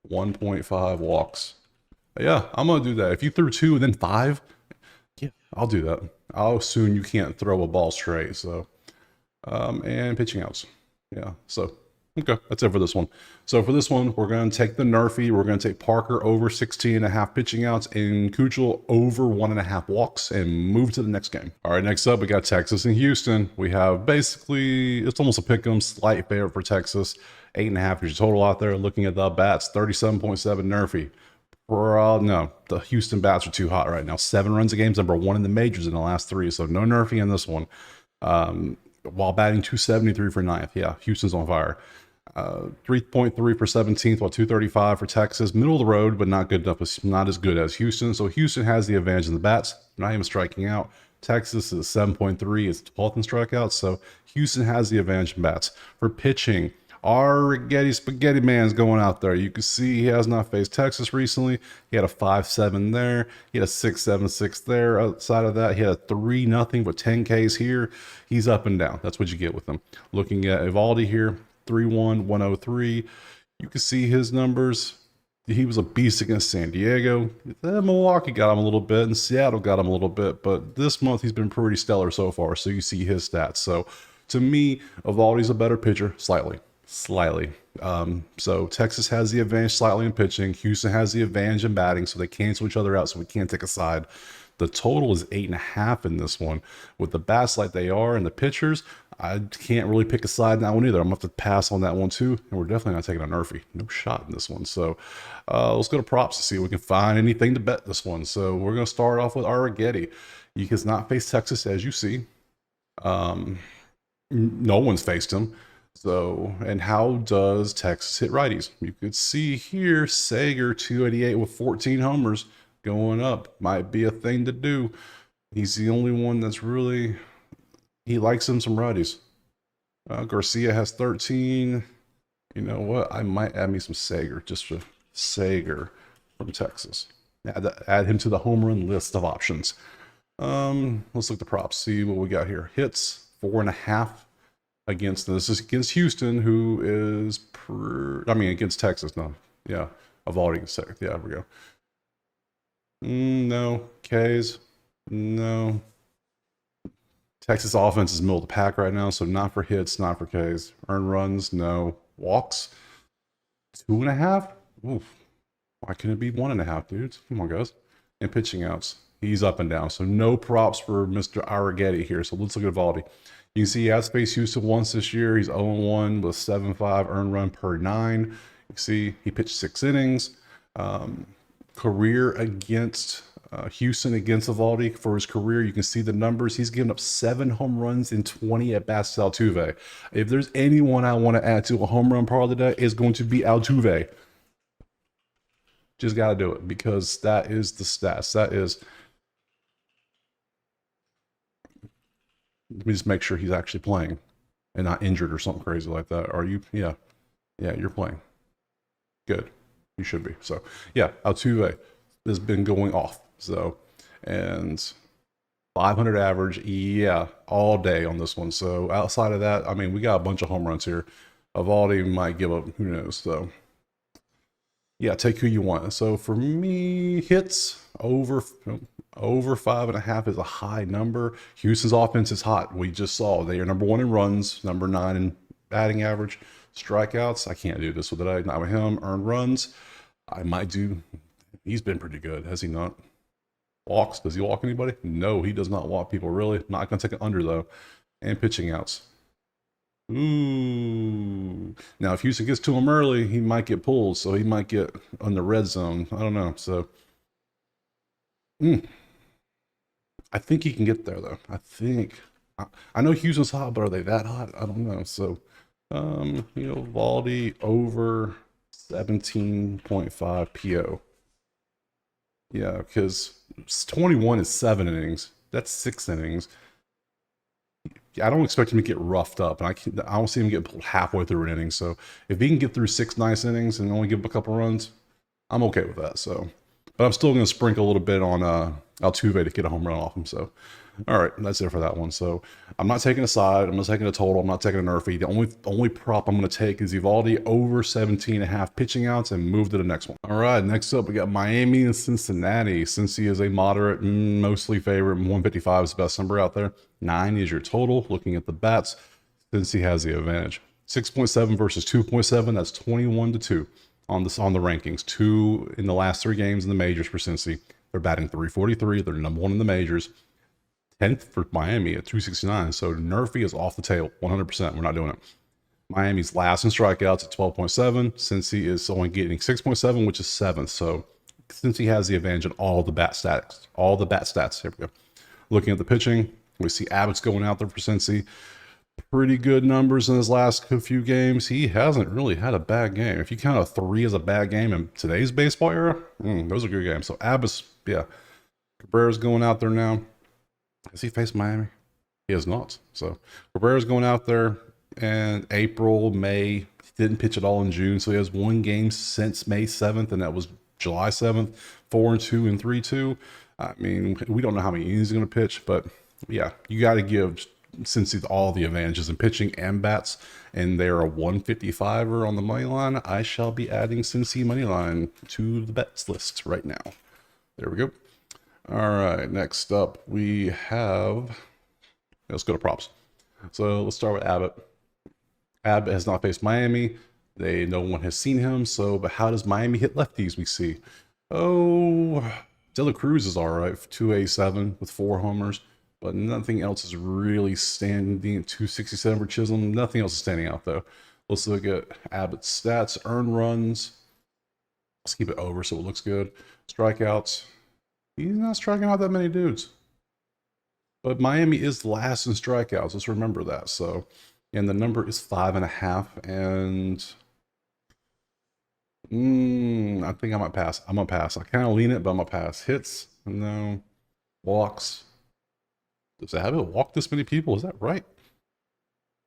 1.5 walks? Yeah, I'm gonna do that. If you threw 2 and then 5, yeah, I'll do that. I'll assume you can't throw a ball straight. So, and pitching outs. Yeah, so okay, that's it for this one. So for this one, we're going to take the nerfy. We're going to take Parker over 16.5 pitching outs and Kuchel over 1.5 walks and move to the next game. All right, next up, we got Texas and Houston. We have basically, it's almost a pick 'em, slight favorite for Texas. 8.5 is your total out there. Looking at the bats, 37.7 nerfy. No, the Houston bats are too hot right now. 7 runs a game, #1 in the majors in the last 3, so no nerfy in this one. While batting 273 for 9th. Yeah, Houston's on fire. 3.3 for 17th, while 235 for Texas. Middle of the road, but not good enough. It's not as good as Houston. So Houston has the advantage in the bats, not even striking out. Texas is 7.3, it's 12th in strikeouts. So Houston has the advantage in bats. For pitching, our Spaghetti Man's going out there. You can see he has not faced Texas recently. He had a 5-7 there. He had a 6-7-6 there. Outside of that, he had a 3-0 with 10 Ks here. He's up and down. That's what you get with him. Looking at Evaldi here, 3-1, 103. You can see his numbers. He was a beast against San Diego. Milwaukee got him a little bit, and Seattle got him a little bit. But this month, he's been pretty stellar so far. So you see his stats. So to me, Evaldi's a better pitcher, slightly. So Texas has the advantage slightly in pitching. Houston has the advantage in batting, so they cancel each other out, so we can't take a side. The total is 8.5 in this one. With the bats like they are and the pitchers, I can't really pick a side in that one either. I'm gonna have to pass on that one too, and we're definitely not taking a nerfy. No shot in this one. So let's go to props to see if we can find anything to bet this one. So we're gonna start off with Arrighetti. He has not faced Texas, as you see. No one's faced him. So, and how does Texas hit righties? You could see here, Sager 288 with 14 homers. going up. Might be a thing to do. He's the only one that's really, he likes him some righties. Garcia has 13. You know what? I might add me some Sager, just for Sager from Texas. Add him to the home run list of options. Let's look at the props, see what we got here. Hits 4.5 against, this is against Houston, who is, against Texas, no. Yeah, Evaldi against Texas. Yeah, there we go. No. K's, no. Texas offense is middle of the pack right now, so not for hits, not for Ks. Earned runs, no. Walks, 2.5. Oof. Why couldn't it be 1.5, dudes? Come on, guys. And pitching outs, he's up and down. So no props for Mr. Arrighetti here. So let's look at Evaldi. You can see he has faced Houston once this year. He's 0-1 with 7.5 earned run per 9. You see he pitched 6 innings. Career against Houston against Evaldi for his career, you can see the numbers. He's given up 7 home runs and 20 at bats to Altuve. If there's anyone I want to add to a home run parlay today, it's going to be Altuve. Just got to do it because that is the stats. That is. Let me just make sure he's actually playing and not injured or something crazy like that. Are you? Yeah. Yeah, you're playing. Good. You should be. So, yeah, Altuve has been going off. So, and 500 average, yeah, all day on this one. So, outside of that, I mean, we got a bunch of home runs here. Evaldi might give up, who knows. So, yeah, take who you want. So, for me, hits over 5.5 is a high number. Houston's offense is hot. We just saw they are number 1 in runs, number 9 in batting average. Strikeouts, I can't do this with it. Not with him. Earned runs, I might do. He's been pretty good, has he not? Walks, does he walk anybody? No, he does not walk people, really. Not going to take an under, though. And pitching outs. Ooh. Now, if Houston gets to him early, he might get pulled, so he might get on the red zone. I don't know. So, I think he can get there, though. I know Houston's hot, but are they that hot? I don't know. So, Evaldi over 17.5 PO. Yeah, because 21 is 7 innings. That's 6 innings. I don't expect him to get roughed up, and I don't see him get pulled halfway through an inning. So if he can get through 6 nice innings and only give up a couple runs, I'm okay with that. So, but I'm still going to sprinkle a little bit on Altuve to get a home run off him. So, all right, that's it for that one. So I'm not taking a side. I'm not taking a total. I'm not taking a nerfy. The only prop I'm going to take is Evaldi over 17.5 pitching outs and move to the next one. All right, next up we got Miami and Cincinnati. Cincy is a moderate, mostly favorite. 155 is the best number out there. 9 is your total. Looking at the bats, Cincy has the advantage. 6.7 versus 2.7. That's 21-2 on the rankings. 2 in the last 3 games in the majors for Cincy. They're batting 343. They're number 1 in the majors. 10th for Miami at 269. So Nerfy is off the table, 100%. We're not doing it. Miami's last in strikeouts at 12.7. Cincy is only getting 6.7, which is 7th. So Cincy has the advantage in all the bat stats. All the bat stats. Here we go. Looking at the pitching, we see Abbott's going out there for Cincy. Pretty good numbers in his last few games. He hasn't really had a bad game. If you count a 3 as a bad game in today's baseball era, those are good games. So Abbott's, yeah. Cabrera's going out there now. Has he faced Miami? He has not. So Cabrera's going out there in April, May. He didn't pitch at all in June. So he has 1 game since May 7th, and that was July 7th, 4-2 and 3-2. I mean, we don't know how many innings he's going to pitch, but yeah, you got to give Cincy all the advantages in pitching and bats, and they're a 155er on the money line. I shall be adding Cincy money line to the bets list right now. There we go. All right, next up we have, let's go to props. So let's start with Abbott. Abbott has not faced Miami. No one has seen him. So, but how does Miami hit lefties? We see, De La Cruz is all right, 287 with 4 homers, but nothing else is really standing. 267 for Chisholm. Nothing else is standing out though. Let's look at Abbott's stats. Earned runs. Let's keep it over so it looks good. Strikeouts. He's not striking out that many dudes. But Miami is last in strikeouts. Let's remember that. So, and the number is 5.5. And I think I might pass. I'm gonna pass. I kind of lean it, but I'm gonna pass. Hits? No. Walks? Does Abbott walk this many people? Is that right?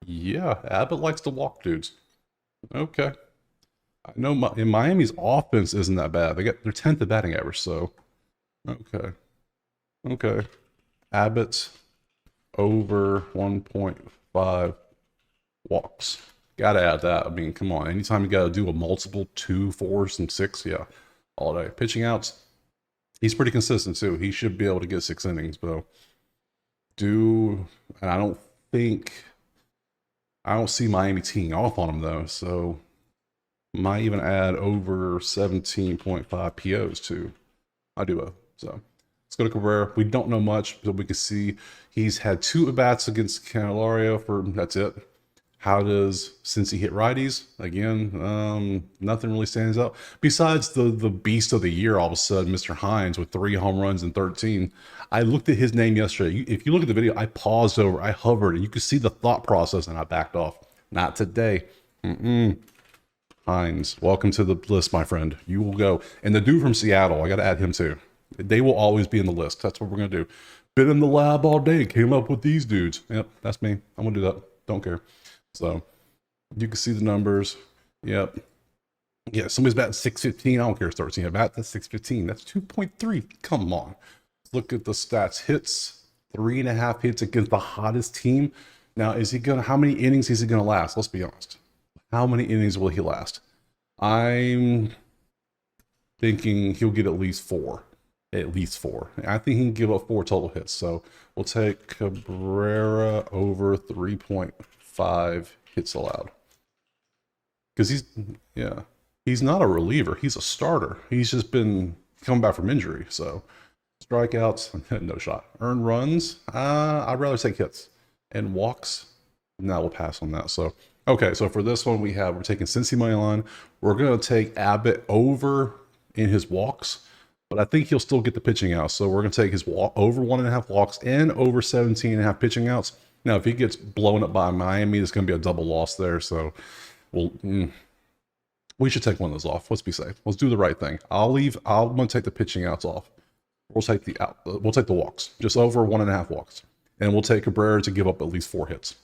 Yeah, Abbott likes to walk dudes. Okay. I know in Miami's offense isn't that bad. They're 10th at batting average, so okay. Okay. Abbott's over 1.5 walks. Gotta add that. I mean, come on. Anytime you gotta do a multiple 2, 4s, and 6, yeah, all day. Pitching outs, he's pretty consistent too. He should be able to get 6 innings, but and I don't see Miami teeing off on him though, so might even add over 17.5 POs too. I do both. So let's go to Cabrera. We don't know much, but we can see he's had 2 at-bats against Candelario that's it. How does Cincy hit righties? Again, nothing really stands out. Besides the beast of the year, all of a sudden, Mr. Hines with 3 home runs and 13. I looked at his name yesterday. If you look at the video, I paused over, I hovered, and you could see the thought process, and I backed off. Not today. Hines, welcome to the list, my friend. You will go. And the dude from Seattle, I got to add him too. They will always be in the list. That's what we're going to do. Been in the lab all day. Came up with these dudes. Yep, that's me. I'm going to do that. Don't care. So you can see the numbers. Yep. Yeah, somebody's batting 615. I don't care if 13. Bat that's 615. That's 2.3. Come on. Look at the stats. Hits, 3.5 hits against the hottest team. Now, how many innings is he gonna last? Let's be honest. How many innings will he last? I'm thinking he'll get at least 4. At least 4. I think he can give up 4 total hits. So we'll take Cabrera over 3.5 hits allowed. Because he's not a reliever. He's a starter. He's just been coming back from injury. So strikeouts, no shot. Earned runs, I'd rather take hits. And walks, now we'll pass on that. So, okay, so for this one, we're taking Cincy money line. We're going to take Abbott over in his walks, but I think he'll still get the pitching out. So we're going to take his over 1.5 walks and over 17.5 pitching outs. Now, if he gets blown up by Miami, there's going to be a double loss there. So we should take one of those off. Let's be safe. Let's do the right thing. I'm going to take the pitching outs off. We'll take the walks, just over 1.5 walks. And we'll take Cabrera to give up at least 4 hits.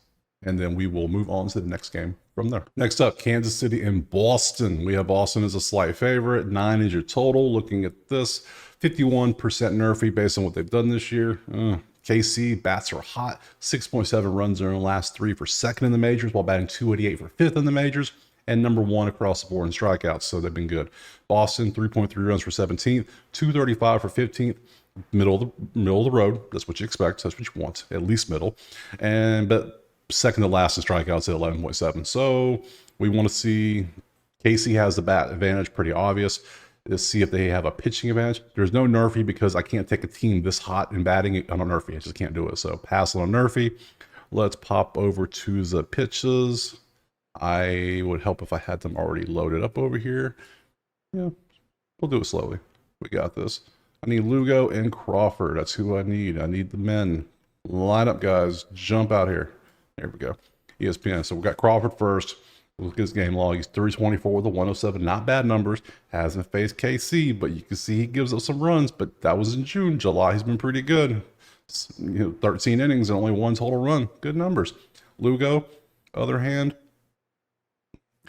And then we will move on to the next game from there. Next up, Kansas City and Boston. We have Boston as a slight favorite. 9 is your total. Looking at this, 51% nerfy based on what they've done this year. KC, bats are hot. 6.7 runs in the last 3 for 2nd in the majors, while batting 288 for 5th in the majors. And number 1 across the board in strikeouts, so they've been good. Boston, 3.3 runs for 17th, 235 for 15th. Middle of the road. That's what you expect. That's what you want, at least middle. But 2nd to last in strikeouts at 11.7. So we want to see Casey has the bat advantage, pretty obvious. Let's see if they have a pitching advantage. There's no nerfy because I can't take a team this hot in batting on a nerfy. I just can't do it. So pass on a nerfy. Let's pop over to the pitches. I would help if I had them already loaded up over here. Yeah, we'll do it slowly. We got this. I need Lugo and Crawford. That's who I need. I need the men. Line up, guys. Jump out here. There we go. ESPN. So we got Crawford first. Look at his game log. He's 324 with a 107. Not bad numbers. Hasn't faced KC, but you can see he gives up some runs. But that was in June. July, he's been pretty good. 13 innings and only 1 total run. Good numbers. Lugo, other hand,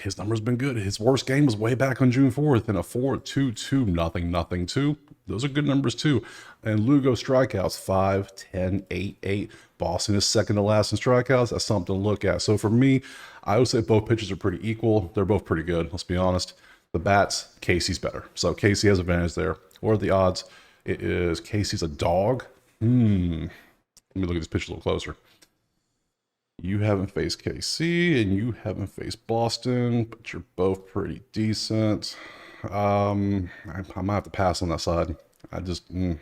his numbers been good. His worst game was way back on June 4th in a 4.22, nothing, 2. Those are good numbers too. And Lugo strikeouts, 5, 10, 8, 8. Boston is 2nd to last in strikeouts. That's something to look at. So for me, I would say both pitchers are pretty equal. They're both pretty good. Let's be honest. The bats, Casey's better. So Casey has advantage there. What are the odds? It is Casey's a dog. Let me look at this pitch a little closer. You haven't faced KC and you haven't faced Boston, but you're both pretty decent. I might have to pass on that side. I just, yeah,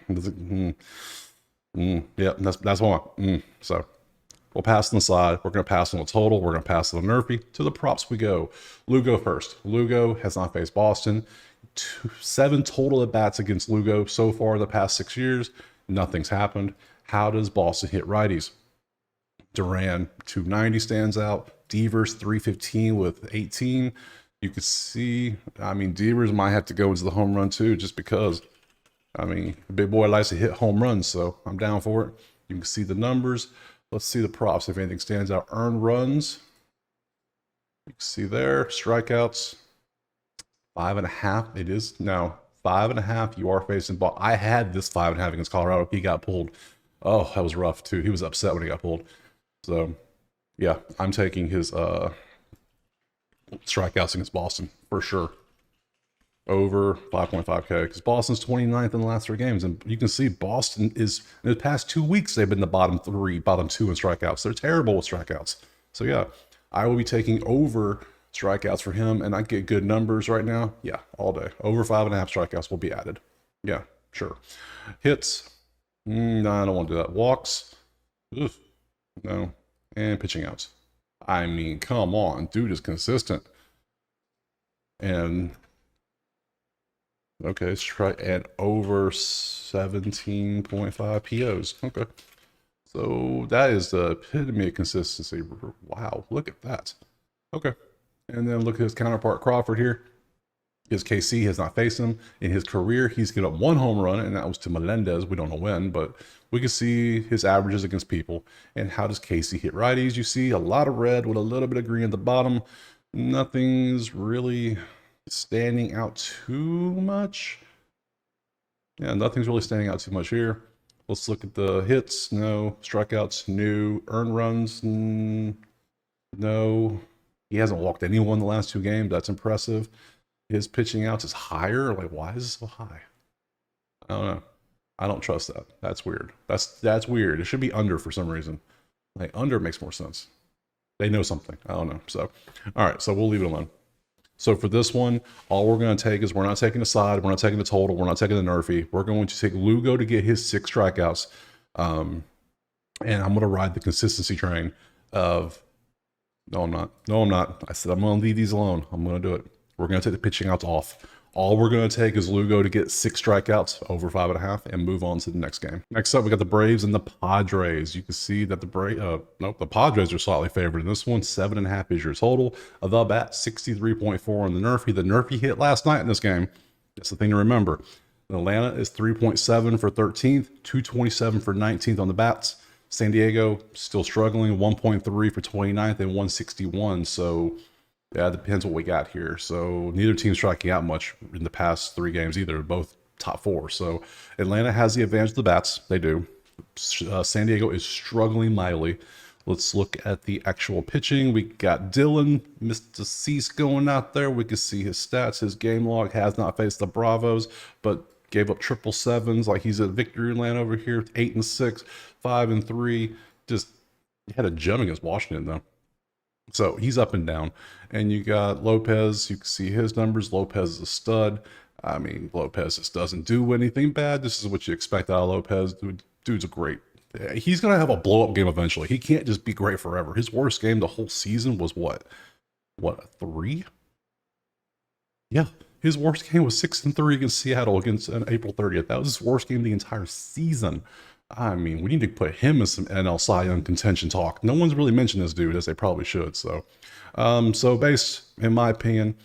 that's one. So we'll pass on the side. We're going to pass on the total. We're going to pass on the nerfy. To the props we go. Lugo first. Lugo has not faced Boston. 7 total at bats against Lugo so far the past 6 years. Nothing's happened. How does Boston hit righties? Duran 290 stands out. Devers 315 with 18. You can see, I mean, Devers might have to go into the home run too, just because. I mean, the big boy likes to hit home runs, so I'm down for it. You can see the numbers. Let's see the props if anything stands out. Earned runs. You can see there. Strikeouts. 5.5. It is no 5.5. You are facing ball. I had this 5.5 against Colorado. He got pulled. Oh, that was rough too. He was upset when he got pulled. So yeah, I'm taking his strikeouts against Boston for sure. Over 5.5K because Boston's 29th in the last 3 games. And you can see Boston is, in the past 2 weeks, they've been the bottom 2 in strikeouts. They're terrible with strikeouts. So yeah, I will be taking over strikeouts for him, and I get good numbers right now. Yeah, all day. Over 5.5 strikeouts will be added. Yeah, sure. Hits. No, I don't want to do that. Walks. Oof, no. And pitching outs. I mean, come on. Dude is consistent. And okay, let's try and over 17.5 POs. Okay. So that is the epitome of consistency. Wow, look at that. Okay. And then look at his counterpart Crawford here. His KC has not faced him. In his career, he's given up 1 home run, and that was to Melendez. We don't know when, but we can see his averages against people. And how does KC hit righties? You see a lot of red with a little bit of green at the bottom. Nothing's really standing out too much. Yeah, nothing's really standing out too much here. Let's look at the hits. No. Strikeouts. No. Earned runs. No. He hasn't walked anyone the last 2 games. That's impressive. His pitching outs is higher. Like, why is it so high? I don't know. I don't trust that. That's weird. That's weird. It should be under for some reason. Like, under makes more sense. They know something. I don't know. So, all right. So we'll leave it alone. So for this one, all we're going to take is, we're not taking the side, we're not taking the total, we're not taking the Nerfy. We're going to take Lugo to get his 6 strikeouts. And I'm going to ride the consistency train of, no, I'm not. No, I'm not. I said I'm going to leave these alone. I'm going to do it. We're going to take the pitching outs off. All we're going to take is Lugo to get 6 strikeouts over 5.5 and move on to the next game. Next up, we got the Braves and the Padres. You can see that the Padres are slightly favored in this one. 7.5 is your total. The bat, 63.4 on the Nerfy. The Nerfy hit last night in this game. That's the thing to remember. Atlanta is 3.7 for 13th, 227 for 19th on the bats. San Diego still struggling, 1.3 for 29th and 161. So yeah, it depends what we got here. So neither team's striking out much in the past 3 games either, both top 4. So Atlanta has the advantage of the bats. They do. San Diego is struggling mightily. Let's look at the actual pitching. We got Dylan, Mr. Cease going out there. We can see his stats. His game log has not faced the Bravos, but gave up 777s. Like, he's at victory land over here. 8-6, 5-3. Just had a gem against Washington though. So he's up and down. And you got Lopez. You can see his numbers. Lopez is a stud. I mean, Lopez just doesn't do anything bad. This is what you expect out of Lopez. Dude's a great. He's going to have a blow-up game eventually. He can't just be great forever. His worst game the whole season was what? What, a 3? Yeah. His worst game was 6-3 against Seattle against April 30th. That was his worst game the entire season. I mean, we need to put him in some NL Cy Young contention talk. No one's really mentioned this dude, as they probably should. So, base, in my opinion,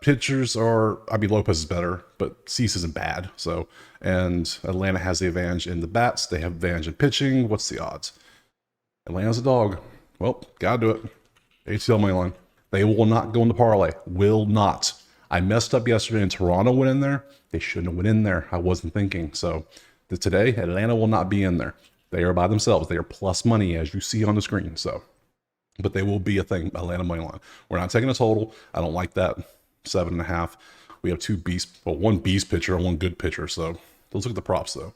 pitchers are, I mean, Lopez is better, but Cease isn't bad. So, and Atlanta has the advantage in the bats. They have advantage in pitching. What's the odds? Atlanta's a dog. Well, gotta do it. ATL money line. They will not go in the parlay. Will not. I messed up yesterday and Toronto went in there. They shouldn't have went in there. I wasn't thinking. So today, Atlanta will not be in there. They are by themselves. They are plus money, as you see on the screen. So, but they will be a thing. Atlanta money line. We're not taking a total. I don't like that. 7.5. We have 2 beast, well, 1 beast pitcher and 1 good pitcher. So let's look at the props though.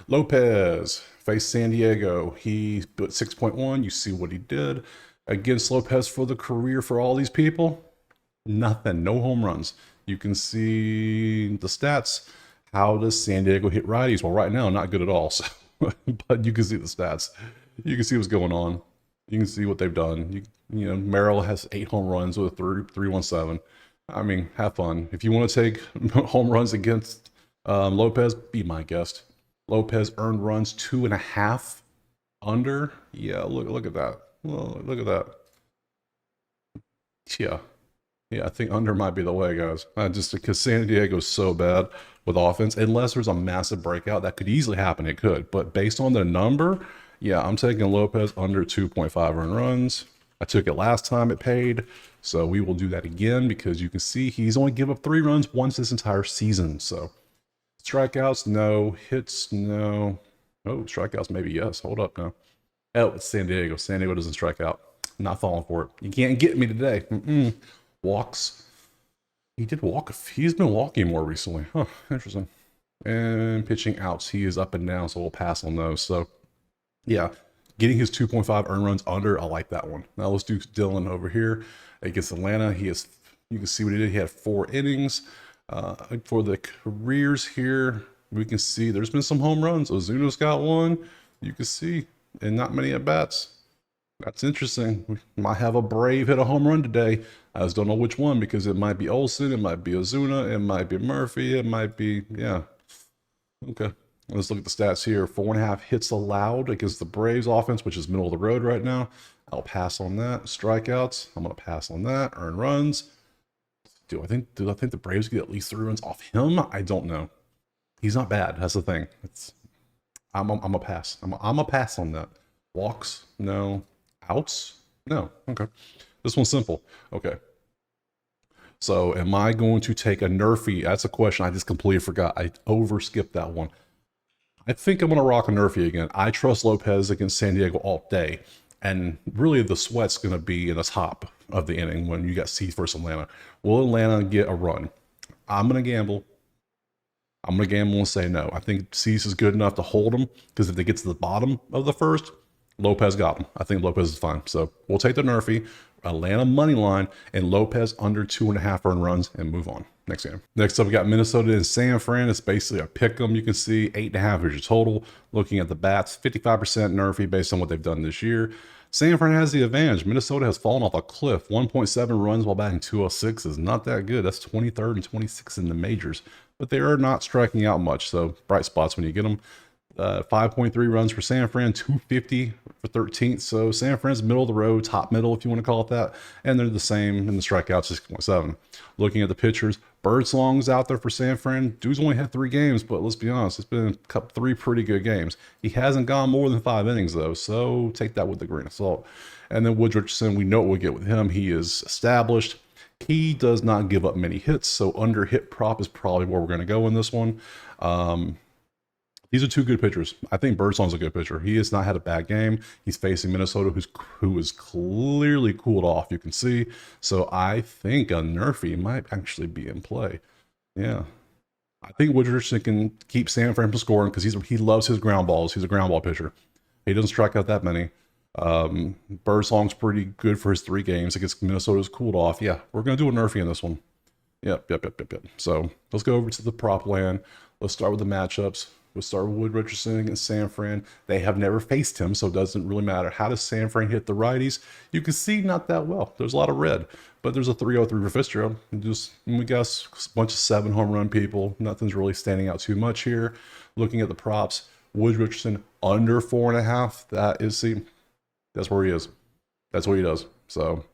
Lopez faced San Diego. He put 6.1. You see what he did against Lopez for the career for all these people. Nothing. No home runs. You can see the stats. How does San Diego hit righties? Well, right now, not good at all. So, but you can see the stats. You can see what's going on. You can see what they've done. You know, Merrill has 8 home runs with 317. I mean, have fun. If you want to take home runs against Lopez, be my guest. Lopez earned runs 2.5 under. Yeah, look at that. Well, look at that. Yeah. Yeah, I think under might be the way, guys. Just because San Diego's so bad with offense, unless there's a massive breakout, that could easily happen. It could, but based on the number, yeah, I'm taking Lopez under 2.5 earned runs. I took it last time it paid, so we will do that again because you can see he's only given up 3 runs once this entire season. So strikeouts, no. Hits, no. Oh, strikeouts, maybe yes. Hold up now. Oh, it's San Diego. San Diego doesn't strike out. I'm not falling for it. You can't get me today. Walks. He did walk. He's been walking more recently. Huh, interesting. And pitching outs. He is up and down, so we'll pass on those. So, yeah, getting his 2.5 earned runs under, I like that one. Now let's do Dylan over here against Atlanta. He has, you can see what he did. He had 4 innings. For the careers here, we can see there's been some home runs. Ozuna's got one. You can see, and not many at bats. That's interesting. We might have a Brave hit a home run today. I just don't know which one because it might be Olsen, it might be Ozuna, it might be Murphy, it might be, yeah. Okay. Let's look at the stats here. 4.5 hits allowed against the Braves offense, which is middle of the road right now. I'll pass on that. Strikeouts, I'm going to pass on that. Earned runs. Do I think the Braves get at least 3 runs off him? I don't know. He's not bad. That's the thing. I'm a pass. I'm a pass on that. Walks? No. Outs? No. Okay. This one's simple. Okay. So am I going to take a Nerfy? That's a question I just completely forgot. I overskipped that one. I think I'm going to rock a Nerfy again. I trust Lopez against San Diego all day. And really the sweat's going to be in the top of the inning when you got Cease versus Atlanta. Will Atlanta get a run? I'm going to gamble. I'm going to gamble and say no. I think Cease is good enough to hold him because if they get to the bottom of the first, Lopez got him. I think Lopez is fine. So we'll take the Nerfy, Atlanta money line, and Lopez under 2.5 earned runs and move on. Next game. Next up, we got Minnesota and San Fran. It's basically a pick 'em. You can see 8.5 is your total. Looking at the bats, 55% Nerfy based on what they've done this year. San Fran has the advantage. Minnesota has fallen off a cliff. 1.7 runs while batting 206 is not that good. That's 23rd and 26th in the majors. But they are not striking out much, so bright spots when you get them. 5.3 runs for San Fran, 250 for 13th. So San Fran's middle of the road, top middle, if you want to call it that. And they're the same in the strikeouts, 6.7. Looking at the pitchers, Birdsong's out there for San Fran. Dude's only had 3 games, but let's be honest, it's been 3 pretty good games. He hasn't gone more than 5 innings, though, so take that with a grain of salt. And then Wood Richardson, we know what we'll get with him. He is established. He does not give up many hits, so under hit prop is probably where we're going to go in this one. These are 2 good pitchers. I think Birdsong's a good pitcher. He has not had a bad game. He's facing Minnesota, who is clearly cooled off, you can see. So I think a Nerfy might actually be in play. Yeah. I think Wood Richardson can keep San Fran from scoring because he loves his ground balls. He's a ground ball pitcher. He doesn't strike out that many. Birdsong's pretty good for his 3 games against Minnesota's cooled off. Yeah, we're going to do a Nerfy in this one. Yep. So let's go over to the prop land. Let's start with the matchups. We'll start with Wood Richardson against San Fran. They have never faced him, so it doesn't really matter. How does San Fran hit the righties? You can see not that well. There's a lot of red, but there's a 303 for Fitzgerald. We got a bunch of 7 home run people. Nothing's really standing out too much here. Looking at the props, Wood Richardson under 4.5. That is, see, that's where he is. That's what he does. So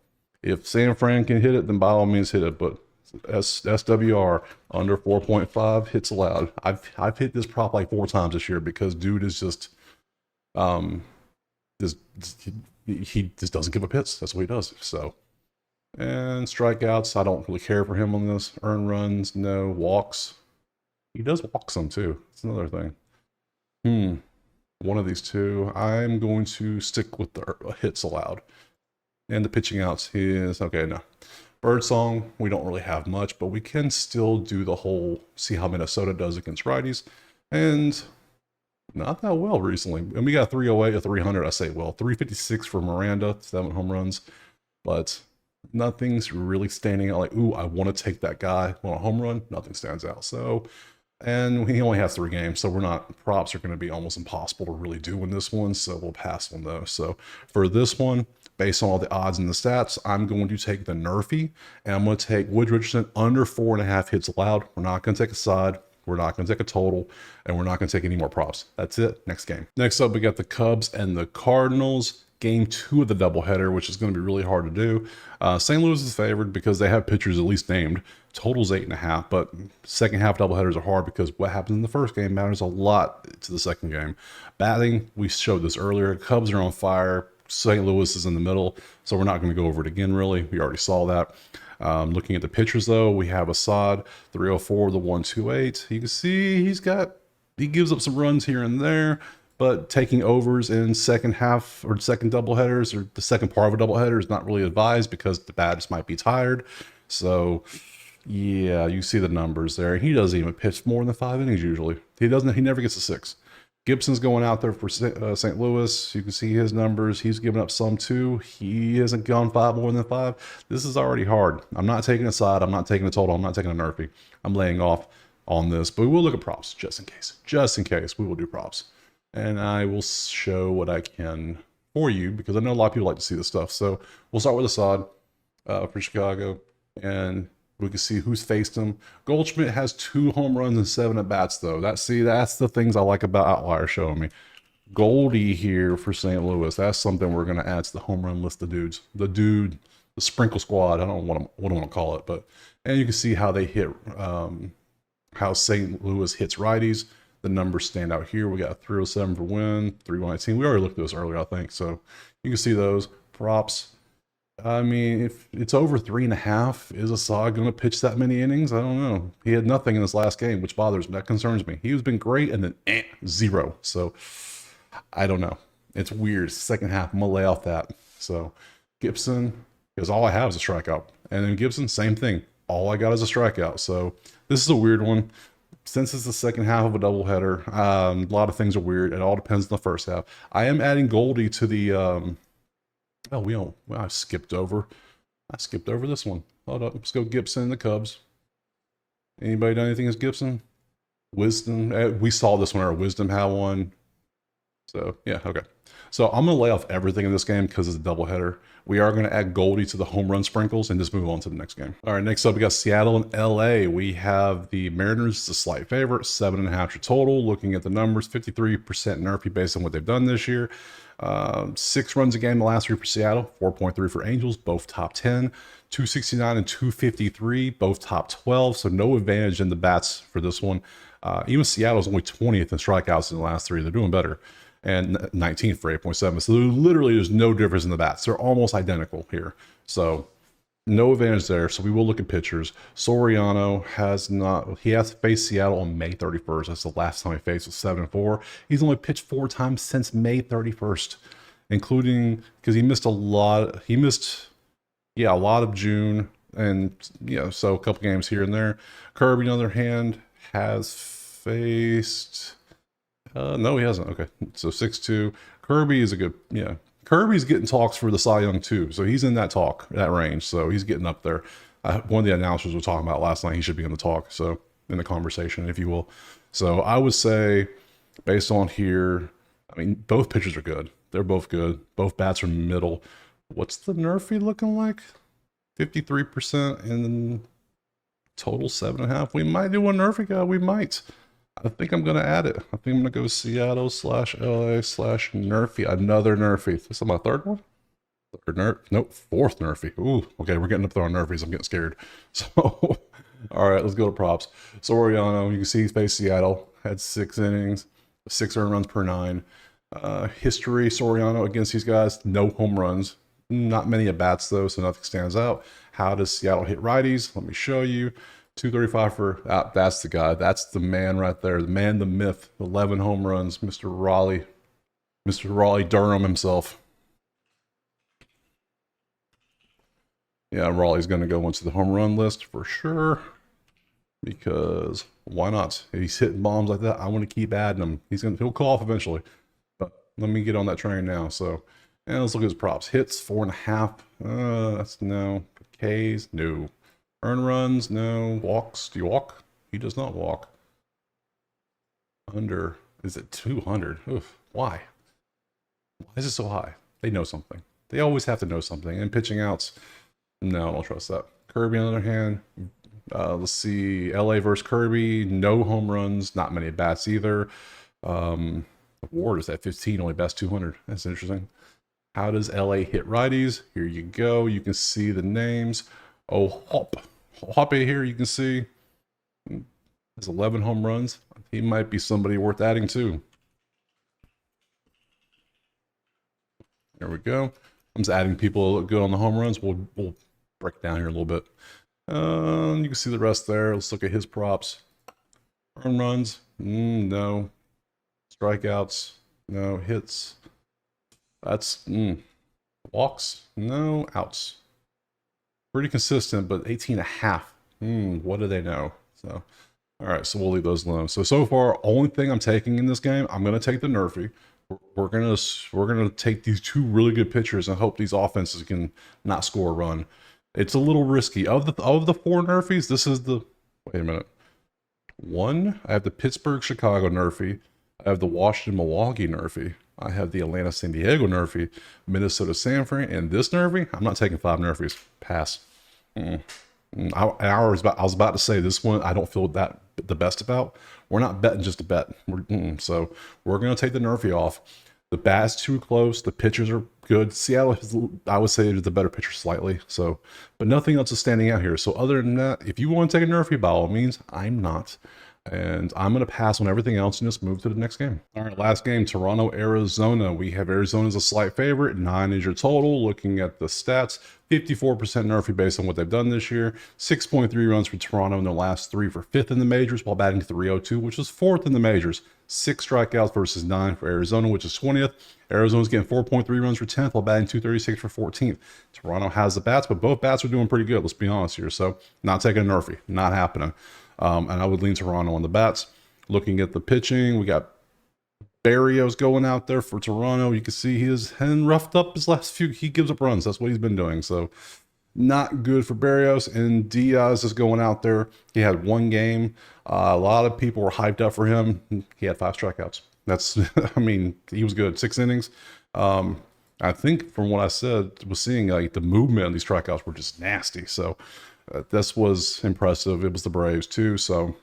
if San Fran can hit it, then by all means hit it, but SWR under 4.5 hits allowed. I've hit this prop like 4 times this year because dude is just he just doesn't give up hits. That's what he does. So, and strikeouts, I don't really care for him on this. Earned runs, no. Walks, he does walk some too. It's another thing. One of these 2. I'm going to stick with the hits allowed. And the pitching outs is okay. No. Birdsong, we don't really have much, but we can still do the whole, see how Minnesota does against righties. And not that well recently. And we got 308 to 300, I say well. 356 for Miranda, 7 home runs. But nothing's really standing out like, ooh, I want to take that guy on a home run. Nothing stands out. So, and he only has 3 games, so props are going to be almost impossible to really do in this one. So we'll pass on those. So for this one, based on all the odds and the stats, I'm going to take the Nerfy, and I'm going to take Wood Richardson under 4.5 hits allowed. We're not going to take a side. We're not going to take a total, and we're not going to take any more props. That's it. Next game. Next up, we got the Cubs and the Cardinals. Game 2 of the doubleheader, which is going to be really hard to do. St. Louis is favored because they have pitchers at least named. Total's 8.5, but second half doubleheaders are hard because what happens in the first game matters a lot to the second game. Batting, we showed this earlier. Cubs are on fire. St. Louis is in the middle, so we're not going to go over it again, really. We already saw that. Looking at the pitchers, though, we have Assad, 304, the 128. You can see he gives up some runs here and there, but taking overs in second half or second doubleheaders or the second part of a doubleheader is not really advised because the bats might be tired. So, yeah, you see the numbers there. He doesn't even pitch more than 5 innings usually. He never gets a 6. Gibson's going out there for St. Louis. You can see his numbers. He's given up some too. He hasn't gone more than 5. This is already hard. I'm not taking a side. I'm not taking a total. I'm not taking a Nerfy. I'm laying off on this, but we will look at props just in case. Just in case, we will do props. And I will show what I can for you because I know a lot of people like to see this stuff. So we'll start with Assad for Chicago, and we can see who's faced him. Goldschmidt has 2 home runs and 7 at-bats, though. That's the things I like about Outlier showing me. Goldie here for St. Louis. That's something we're going to add to the home run list of dudes. The sprinkle squad. I don't know what I want to call it, and you can see how they hit, how St. Louis hits righties. The numbers stand out here. We got a 307 for win, 319. We already looked at those earlier, I think. So you can see those props. I mean, if it's over 3.5, is Assad going to pitch that many innings? I don't know. He had nothing in this last game, which bothers me. That concerns me. He's been great, and then 0. So I don't know. It's weird. Second half, I'm going to lay off that. So Gibson, because all I have is a strikeout. And then Gibson, same thing. All I got is a strikeout. So this is a weird one. Since it's the second half of a doubleheader, a lot of things are weird. It all depends on the first half. I am adding Goldie to the... I skipped over this one. Hold up. Let's go Gibson and the Cubs. Anybody done anything as Gibson? Wisdom. We saw this one. Our Wisdom had one. So, yeah, okay. So I'm going to lay off everything in this game because it's a doubleheader. We are going to add Goldie to the home run sprinkles and just move on to the next game. All right, next up, we got Seattle and LA. We have the Mariners, the slight favorite, 7.5 total. Looking at the numbers, 53% Nerfy based on what they've done this year. 6 runs a game the last 3 for Seattle, 4.3 for Angels, both top 10, 269 and 253, both top 12. So no advantage in the bats for this one. Even Seattle's only 20th in strikeouts in the last 3. They're doing better. And 19th for 8.7. So there's no difference in the bats. They're almost identical here. So no advantage there. So we will look at pitchers. Soriano he has faced Seattle on May 31st. That's the last time he faced with 7-4. He's only pitched 4 times since May 31st, including because he missed a lot. He missed, a lot of June. And, so a couple games here and there. Kirby, on the other hand, has faced... no, he hasn't. Okay, so 6-2. Kirby is a good, Kirby's getting talks for the Cy Young too, so he's in that range. So he's getting up there. One of the announcers was talking about last night. He should be in the talk, so in the conversation, if you will. So I would say, based on here, I mean, both pitchers are good. They're both good. Both bats are middle. What's the Nerfy looking like? 53% and then total 7.5. We might do a Nerfy guy. We might. I think I'm going to add it. I think I'm going to go Seattle/LA/Nerfy. Another Nerfy. This is my 3rd one? 4th Nerfy. Ooh, okay, we're getting up there on Nerfies. I'm getting scared. So, all right, let's go to props. Soriano, you can see he's faced Seattle. Had 6 innings, 6 earned runs per 9. History, Soriano against these guys, no home runs. Not many at-bats, though, so nothing stands out. How does Seattle hit righties? Let me show you. 235 for, that's the guy. That's the man right there. The man, the myth. 11 home runs. Mr. Raleigh Durham himself. Yeah, Raleigh's going to go into the home run list for sure. Because why not? If he's hitting bombs like that, I want to keep adding them. He'll call off eventually. But let me get on that train now. So, and let's look at his props. Hits, 4.5. That's no. Ks, no. Earn runs, no. Walks, do you walk? He does not walk. Under, is it 200? Oof, why? Why is it so high? They know something. They always have to know something. And pitching outs, no, I don't trust that. Kirby, on the other hand, Let's see, LA versus Kirby, no home runs, not many bats either. Ward is at 15, only bats 200. That's interesting. How does LA hit righties? Here you go. You can see the names. Oh, Hoppe here, you can see has 11 home runs. He might be somebody worth adding to. There we go. I'm just adding people that look good on the home runs. We'll break down here a little bit. You can see the rest there. Let's look at his props. Home runs, no. Strikeouts, no. Hits, that's walks, no. Outs, pretty consistent, but 18.5. What do they know? So, all right, so we'll leave those alone. So far, only thing I'm taking in this game, I'm gonna take the Nerfy. We're gonna take these two really good pitchers and hope these offenses can not score a run. It's a little risky. Of the 4 Nerfies, this is the, wait a minute. I have the Pittsburgh-Chicago Nerfy. I have the Washington-Milwaukee Nerfy. I have the Atlanta-San Diego Nerfy, Minnesota-San Fran, and this Nerfy. I'm not taking 5 Nerfies. Pass. I was about to say this one I don't feel that the best about. We're not betting just a bet. So we're going to take the Nerfy off. The bat's too close. The pitchers are good. Seattle is, I would say, is the better pitcher slightly. So, but nothing else is standing out here. So other than that, if you want to take a Nerfy, by all means, I'm not. And I'm going to pass on everything else and just move to the next game. All right, last game, Toronto, Arizona. We have Arizona as a slight favorite. 9 is your total. Looking at the stats, 54% Nerfy based on what they've done this year. 6.3 runs for Toronto in their last 3 for 5th in the majors, while batting 302, which is 4th in the majors. 6 strikeouts versus 9 for Arizona, which is 20th. Arizona's getting 4.3 runs for 10th, while batting 236 for 14th. Toronto has the bats, but both bats are doing pretty good, let's be honest here. So not taking a Nerfy, not happening. And I would lean Toronto on the bats. Looking at the pitching, we got Barrios going out there for Toronto. You can see he has roughed up his last few. He gives up runs. That's what he's been doing. So not good for Barrios. And Diaz is going out there. He had 1 game. A lot of people were hyped up for him. He had 5 strikeouts. That's, I mean, he was good. 6 innings. I think from what I said, was seeing like the movement of these strikeouts were just nasty. So this was impressive. It was the Braves too. So,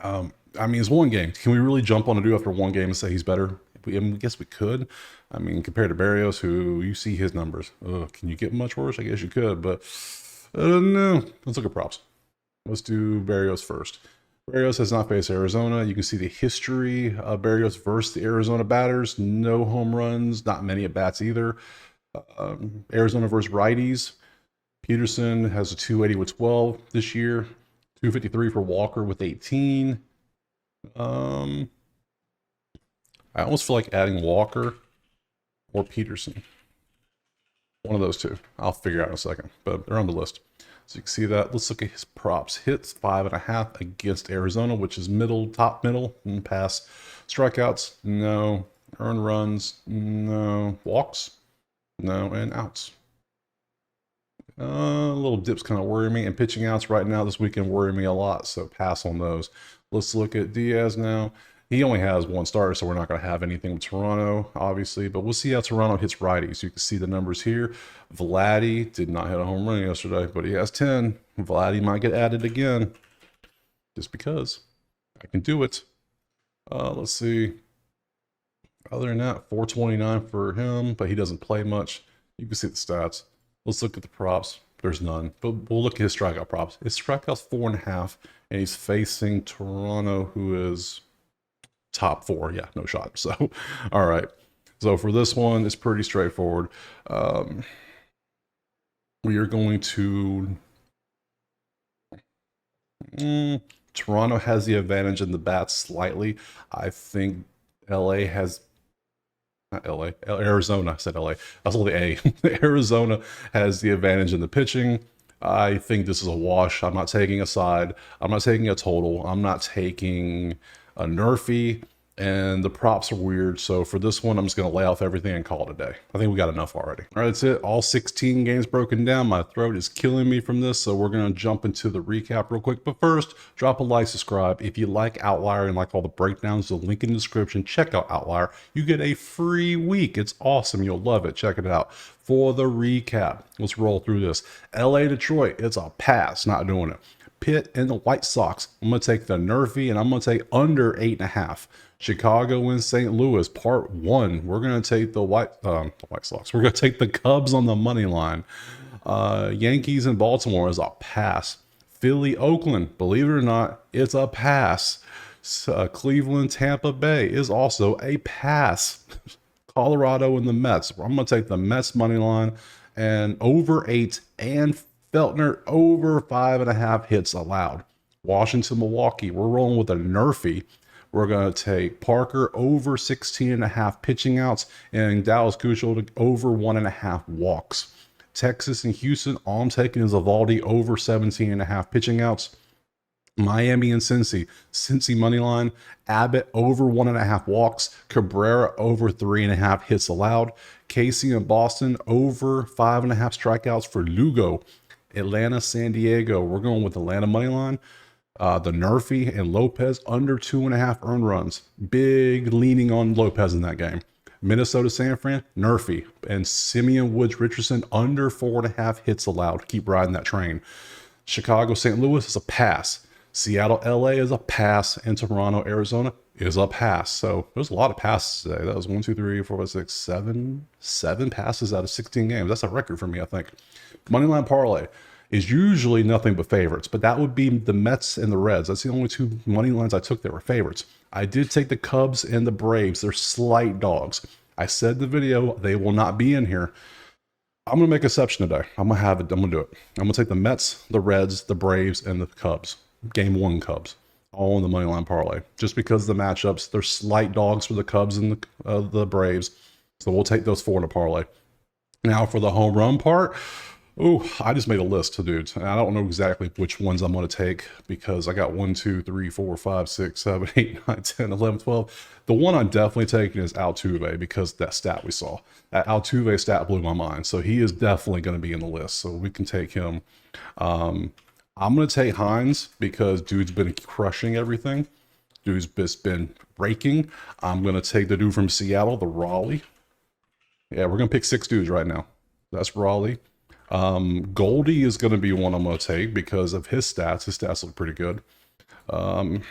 I mean, it's 1 game. Can we really jump on a dude after 1 game and say he's better? I guess we could. I mean, compared to Barrios, who you see his numbers. Can you get much worse? I guess you could, but I don't know. Let's look at props. Let's do Barrios first. Barrios has not faced Arizona. You can see the history of Barrios versus the Arizona batters. No home runs, not many at bats either. Arizona versus righties. Peterson has a 280 with 12 this year. 253 for Walker with 18. I almost feel like adding Walker or Peterson. One of those two. I'll figure out in a second, but they're on the list. So you can see that. Let's look at his props. Hits 5.5 against Arizona, which is top middle, and pass. Strikeouts, no. Earned runs, no. Walks, no. And outs. Little dips kind of worry me, and pitching outs right now this weekend worry me a lot, so pass on those. Let's look at Diaz now. He only has 1 starter, so we're not going to have anything with Toronto, obviously, but we'll see how Toronto hits righties. You can see the numbers here. Vladdy did not hit a home run yesterday, but he has 10. Vladdy might get added again, just because I can do it. Let's see. Other than that, 429 for him, but he doesn't play much. You can see the stats. Let's look at the props. There's none, but we'll look at his strikeout props. His strikeout's 4.5, and he's facing Toronto, who is top 4. Yeah, no shot. So, all right. So for this one, it's pretty straightforward. We are going to... Toronto has the advantage in the bats slightly. I think LA has... Not LA, Arizona. I said LA. That's all the A. Arizona has the advantage in the pitching. I think this is a wash. I'm not taking a side. I'm not taking a total. I'm not taking a Nerfy. and the props are weird. So for this one, I'm just going to lay off everything and call it a day. I think we got enough already. All right, that's it. All 16 games broken down. My throat is killing me from this. So we're going to jump into the recap real quick. But first, drop a like, subscribe. If you like Outlier and like all the breakdowns, the link in the description, check out Outlier. You get a free week. It's awesome. You'll love it. Check it out. For the recap, let's roll through this. LA, Detroit, it's a pass. Not doing it. Pitt and the White Sox. I'm going to take the Nerfy, and I'm going to take under 8.5. Chicago and St. Louis, part 1. We're going to take the White Sox. We're going to take the Cubs on the money line. Yankees and Baltimore is a pass. Philly, Oakland, believe it or not, it's a pass. Cleveland, Tampa Bay is also a pass. Colorado and the Mets. I'm going to take the Mets money line and over 8, and Feltner over 5.5 hits allowed. Washington, Milwaukee, we're rolling with a Nerfy. We're going to take Parker over 16.5 pitching outs and Dallas Keuchel over 1.5 walks. Texas and Houston, all I'm taking is Evaldi over 17.5 pitching outs. Miami and Cincy money line. Abbott over 1.5 walks. Cabrera over 3.5 hits allowed. Casey and Boston over 5.5 strikeouts for Lugo. Atlanta, San Diego, we're going with Atlanta money line. The Nerfy and Lopez under 2.5 earned runs. Big leaning on Lopez in that game. Minnesota, San Fran, Nerfy. And Simeon Woods Richardson under 4.5 hits allowed. Keep riding that train. Chicago, St. Louis is a pass. Seattle, LA is a pass. And Toronto, Arizona is a pass. So there's a lot of passes today. That was 1, 2, 3, 4, 5, 6, 7 passes out of 16 games. That's a record for me, I think. Moneyline parlay is usually nothing but favorites, but that would be the Mets and the Reds. That's the only two money lines I took that were favorites. I did take the Cubs and the Braves. They're slight dogs. I said in the video, they will not be in here. I'm going to make an exception today. I'm going to have it. I'm going to do it. I'm going to take the Mets, the Reds, the Braves, and the Cubs. Game 1 Cubs. All in the moneyline parlay. Just because of the matchups, they're slight dogs for the Cubs and the Braves. So we'll take those 4 in a parlay. Now for the home run part. Oh, I just made a list, dudes. And I don't know exactly which ones I'm going to take because I got 1, 2, 3, 4, 5, 6, 7, 8, 9, 10, 11, 12. The one I'm definitely taking is Altuve because that stat we saw. That Altuve stat blew my mind. So he is definitely going to be in the list. So we can take him. I'm going to take Hines because dude's been crushing everything. Dude's just been raking. I'm going to take the dude from Seattle, the Raleigh. Yeah, we're going to pick 6 dudes right now. That's Raleigh. Goldie is going to be one I'm going to take because of his stats. His stats look pretty good. Freeman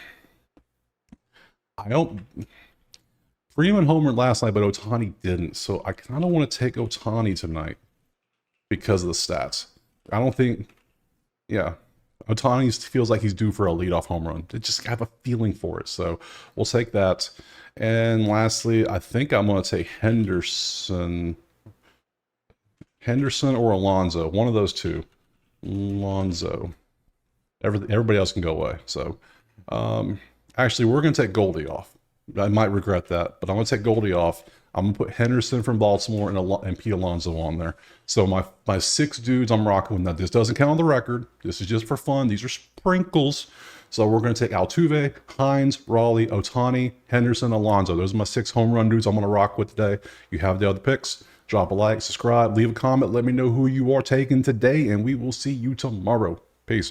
homered last night, but Ohtani didn't. So I kind of want to take Ohtani tonight because of the stats. I don't think, yeah, Ohtani feels like he's due for a leadoff home run. I just have a feeling for it. So we'll take that. And lastly, I think I'm going to take Henderson or Alonso, one of those two. Alonso. Everybody else can go away. So, actually, we're going to take Goldie off. I might regret that, but I'm going to take Goldie off. I'm going to put Henderson from Baltimore and Pete Alonso on there. So my 6 dudes I'm rocking with. Now, this doesn't count on the record. This is just for fun. These are sprinkles. So we're going to take Altuve, Hines, Raleigh, Ohtani, Henderson, Alonso. Those are my 6 home run dudes I'm going to rock with today. You have the other picks. Drop a like, subscribe, leave a comment. Let me know who you are taking today, and we will see you tomorrow.